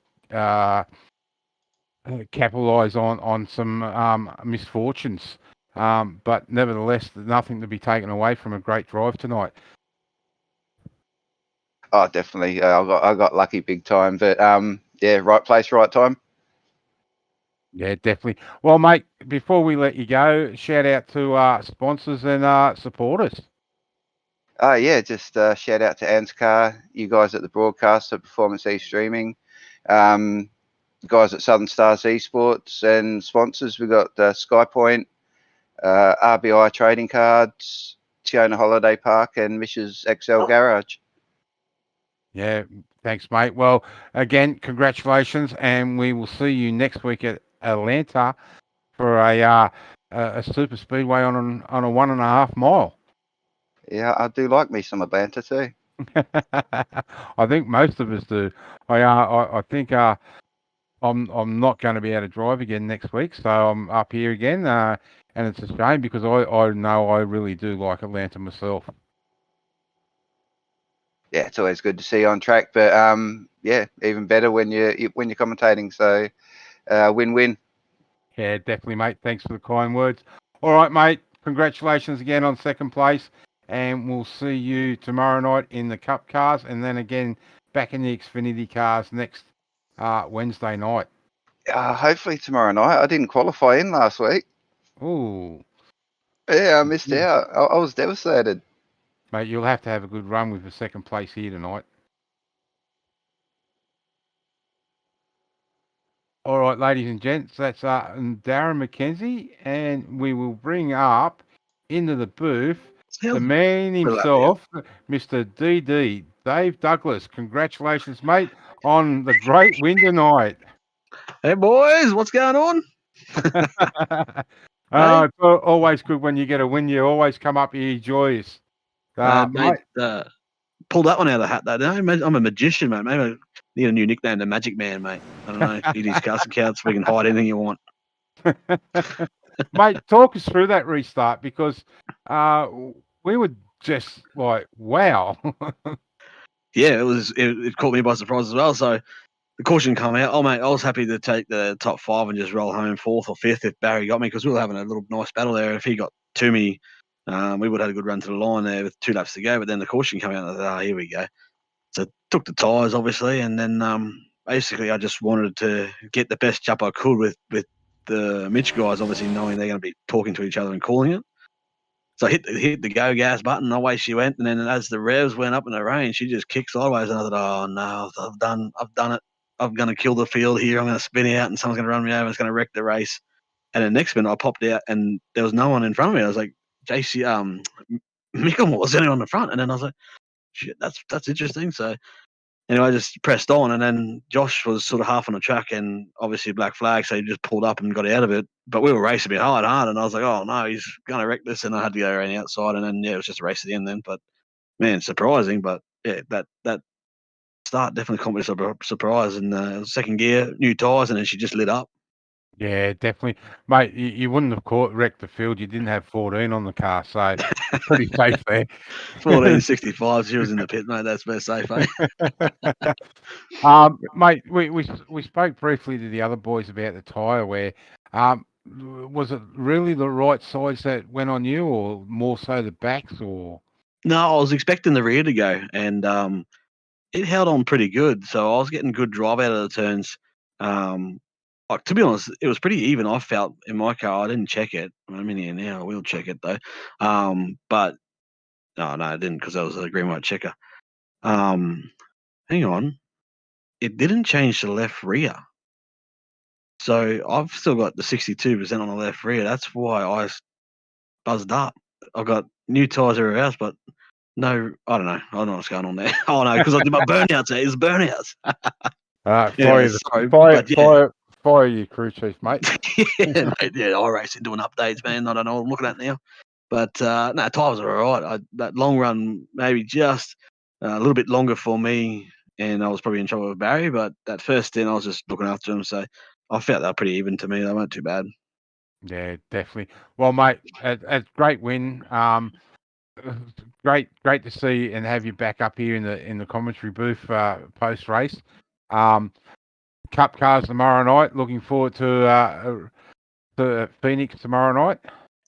capitalise on some misfortunes. But nevertheless, nothing to be taken away from a great drive tonight. Oh, definitely. I got lucky big time, but yeah, right place, right time. Yeah, definitely. Well, mate, before we let you go, shout out to sponsors and supporters. Yeah, just shout out to ANZCAR, you guys at the broadcaster, Performance E-Streaming, guys at Southern Stars Esports, and sponsors. We've got SkyPoint, RBI Trading Cards, Tiona Holiday Park, and Mish's XL Garage. Yeah, thanks, mate. Well, again, congratulations, and we will see you next week at Atlanta for a super speedway on a 1.5 mile. Yeah, I do like me some Atlanta too. I think most of us do. I think I'm not going to be able to drive again next week, so I'm up here again, and it's a shame because I know I really do like Atlanta myself. Yeah, it's always good to see you on track, but yeah, even better when you're commentating. So win-win. Yeah, definitely, mate. Thanks for the kind words. All right, mate. Congratulations again on second place, and we'll see you tomorrow night in the Cup cars, and then again back in the Xfinity cars next Wednesday night. Hopefully tomorrow night. I didn't qualify in last week. Ooh, Yeah, I missed out. I was devastated. mate, you'll have to have a good run with the second place here tonight. All right, ladies and gents, that's Darren McKenzie, and we will bring up into the booth the man himself, Mr. DD, Dave Douglas. Congratulations, mate, on the great win tonight. Hey, boys, what's going on? It's always good when you get a win. You always come up here joyous. Mate, pull that one out of the hat, though. I'm a magician, mate. Maybe I need a new nickname, the Magic Man, mate. I don't know. Eat his casting couch so we can hide anything you want. Mate, talk us through that restart because we were just like, wow. Yeah, it caught me by surprise as well. So the caution come out. Oh, mate, I was happy to take the top 5 and just roll home 4th or 5th if Barry got me because we were having a little nice battle there. If he got to me, we would have had a good run to the line there with 2 laps to go. But then the caution came out and I thought, here we go. So took the tyres, obviously, and then basically I just wanted to get the best jump I could with the Mitch guys, obviously knowing they're going to be talking to each other and calling it. So I hit the go gas button. Away she went, and then as the revs went up in the range, she just kicked sideways, and I thought, oh no, I've done it. I'm going to kill the field here. I'm going to spin out, and someone's going to run me over. It's going to wreck the race. And then next minute, I popped out, and there was no one in front of me. I was like, JC, Micklemore was sitting on the front, and then I was like, shit, that's interesting. So anyway, I just pressed on, and then Josh was sort of half on the track, and obviously black flag, so he just pulled up and got out of it. But we were racing a bit hard, and I was like, oh no, he's going to wreck this, and I had to go around the outside, and then yeah, it was just a race at the end then. But man, surprising, but yeah, that start definitely caught me surprise. And second gear, new tyres, and then she just lit up. Yeah, definitely. Mate, you wouldn't have wrecked the field. You didn't have 14 on the car, so pretty safe there. 1465, she was in the pit, mate. That's best safe, eh? Mate, we spoke briefly to the other boys about the tyre wear. Was it really the right size that went on you, or more so the backs, or? No, I was expecting the rear to go, and it held on pretty good. So I was getting good drive out of the turns. To be honest, it was pretty even. I felt in my car. I didn't check it. I'm in here now. I will check it though. But no, I didn't because that was a green white checker. Hang on, it didn't change to the left rear. So I've still got the 62% on the left rear. That's why I buzzed up. I've got new tyres everywhere else, but no, I don't know. I don't know what's going on there. Oh no, because I did my burnouts. It's burnouts. Anyway, sorry, but yeah. Fire your crew chief, mate. Yeah, mate, yeah, iRacing doing updates, man. I don't know what I'm looking at now. But no, tyres are all right. That long run, maybe just a little bit longer for me, and I was probably in trouble with Barry. But that first stint, I was just looking after him, so I felt they were pretty even to me. They weren't too bad. Yeah, definitely. Well, mate, a great win. Great to see and have you back up here in the commentary booth post race. Cup cars tomorrow night. Looking forward to Phoenix tomorrow night.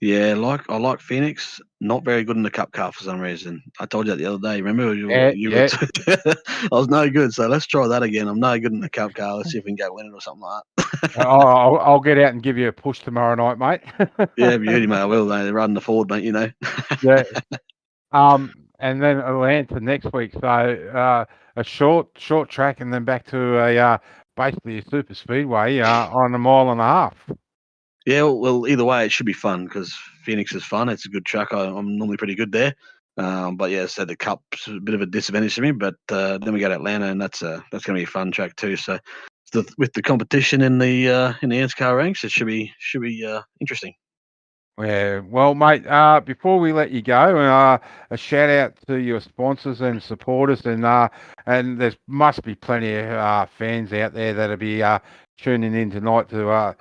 Yeah, I like Phoenix. Not very good in the Cup car for some reason. I told you that the other day. Remember? Yeah. I was no good, so let's try that again. I'm no good in the Cup car. Let's see if we can go win it or something like that. I'll get out and give you a push tomorrow night, mate. Yeah, beauty, mate. I will. They're running the forward, mate. You know. Yeah. And then Atlanta next week. So a short track, and then back to a basically a super speedway on 1.5 miles. Yeah, well, either way, it should be fun because Phoenix is fun. It's a good track. I'm normally pretty good there. But yeah, so the Cup's a bit of a disadvantage to me. But then we go to Atlanta, and that's going to be a fun track too. So with the competition in the ANZCAR ranks, it should be interesting. Yeah, well, mate, before we let you go, a shout out to your sponsors and supporters, and there must be plenty of fans out there that'll be tuning in tonight to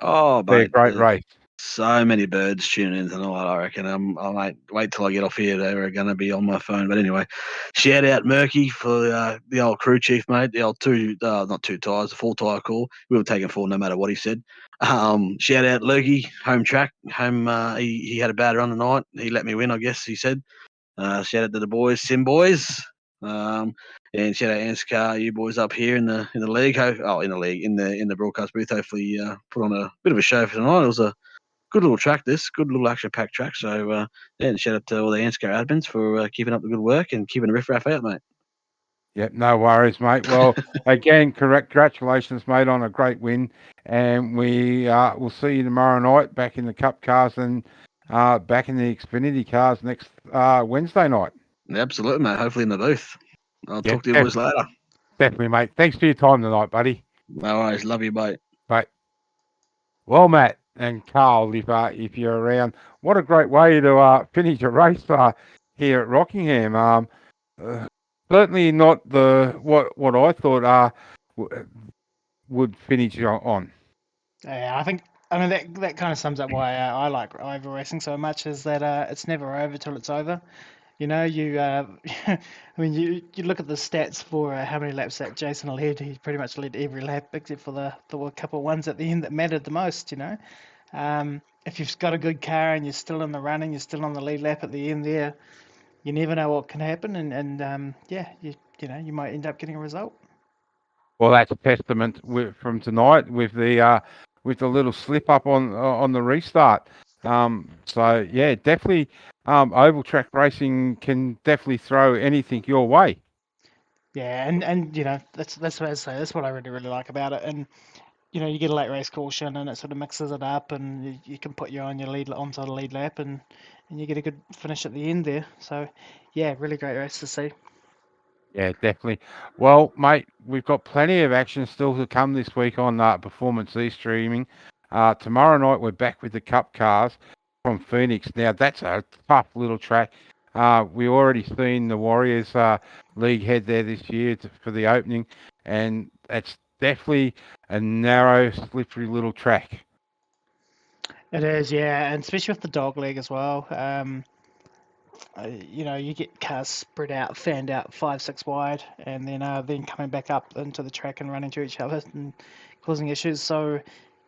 be a great race. So many birds tuning in tonight, I reckon. I wait till I get off here. They're going to be on my phone. But anyway, shout out Murky for the old crew chief, mate. The old not two tyres, the 4 tyre call. We were taking 4 no matter what he said. Shout out Lurky, home track. He had a bad run tonight. He let me win, I guess he said. Shout out to the boys, Sim boys. And shout out ANZCAR, you boys up here in the league. In the broadcast booth. Hopefully, put on a bit of a show for tonight. It was a good little track, good little action-packed track. So, and shout out to all the ANZCAR admins for keeping up the good work and keeping the riff-raff out, mate. Yep, no worries, mate. Well, again, congratulations, mate, on a great win. And we'll see you tomorrow night back in the Cup cars and back in the Xfinity cars next Wednesday night. Absolutely, mate. Hopefully in the booth. I'll talk to you boys later. Definitely, mate. Thanks for your time tonight, buddy. No worries. Love you, mate. Bye. Well, Matt and Carl, if you're around, what a great way to finish a race here at Rockingham. Certainly not what I thought would finish on. Yeah, I mean that kind of sums up why I like oval racing so much, is that it's never over till it's over. You know, I mean, you look at the stats for how many laps that Jason led. He pretty much led every lap except for the couple of ones at the end that mattered the most. You know, if you've got a good car and you're still in the running, you're still on the lead lap at the end there, you never know what can happen, and you might end up getting a result. Well, that's a testament from tonight with the little slip up on the restart. So yeah, definitely, oval track racing can definitely throw anything your way. Yeah, and that's what I say. That's what I really like about it. And you get a late race caution, and it sort of mixes it up, and you can put you on your lead onto the lead lap, and you get a good finish at the end there. So yeah, really great race to see. Yeah, definitely. Well, mate, we've got plenty of action still to come this week on Performance E streaming. Tomorrow night we're back with the Cup cars from Phoenix. Now that's a tough little track. We already seen the Warriors League head there this year for the opening, and it's definitely a narrow, slippery little track. It is, yeah, and especially with the dog leg as well. You get cars spread out, fanned out 5-6 wide, and then coming back up into the track and running into each other and causing issues. So,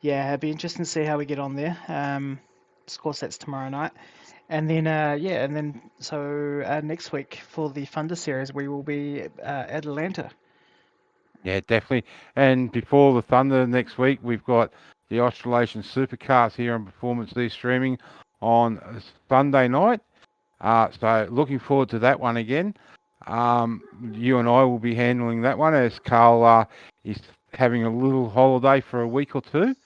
yeah, it'd be interesting to see how we get on there. Of course, that's tomorrow night, and then next week for the Thunder Series, we will be at Atlanta. Yeah, definitely. And before the Thunder next week, we've got the Australasian Supercars here on Performance E Streaming on Sunday night. So looking forward to that one again. You and I will be handling that one as Carl is having a little holiday for a week or two.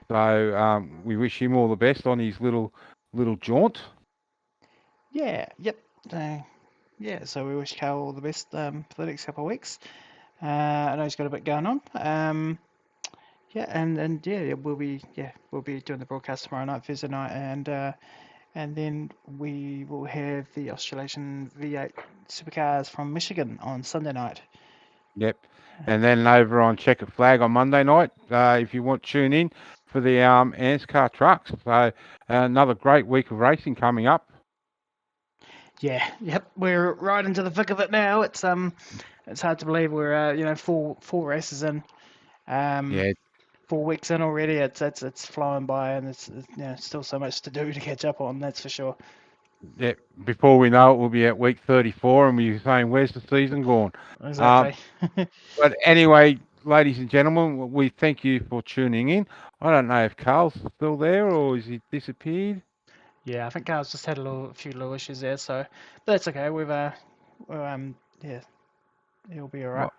So we wish him all the best on his little jaunt. Yeah, yep. Yeah, so we wish Carl all the best for the next couple of weeks. I know he's got a bit going on. Yeah, and yeah, we'll be doing the broadcast tomorrow night, Thursday night, and then we will have the Australasian V8 Supercars from Michigan on Sunday night. Yep. And then over on Checker Flag on Monday night, if you want to tune in for the ANZCAR trucks. So another great week of racing coming up. Yeah, yep, we're right into the thick of it now. It's hard to believe we're four races in. Yeah. 4 weeks in already. It's flying by, and it's still so much to do to catch up on. That's for sure. Yeah. Before we know it, we'll be at week 34, and we'll be saying, "Where's the season gone?" Exactly. But anyway, ladies and gentlemen, we thank you for tuning in. I don't know if Carl's still there or has he disappeared. Yeah, I think Carl's just had a few little issues there, so but that's okay. Yeah, he'll be all right.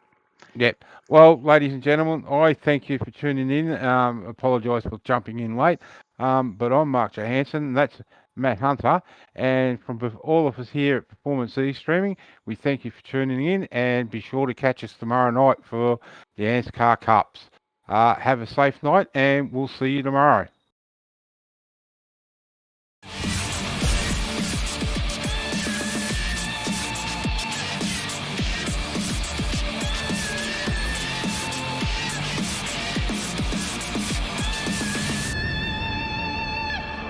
Yep. Well, ladies and gentlemen, I thank you for tuning in. Apologise for jumping in late. But I'm Mark Johansson. That's Matt Hunter. And from all of us here at Performance E Streaming, we thank you for tuning in, and be sure to catch us tomorrow night for the ANZCAR Cups. Have a safe night, and we'll see you tomorrow.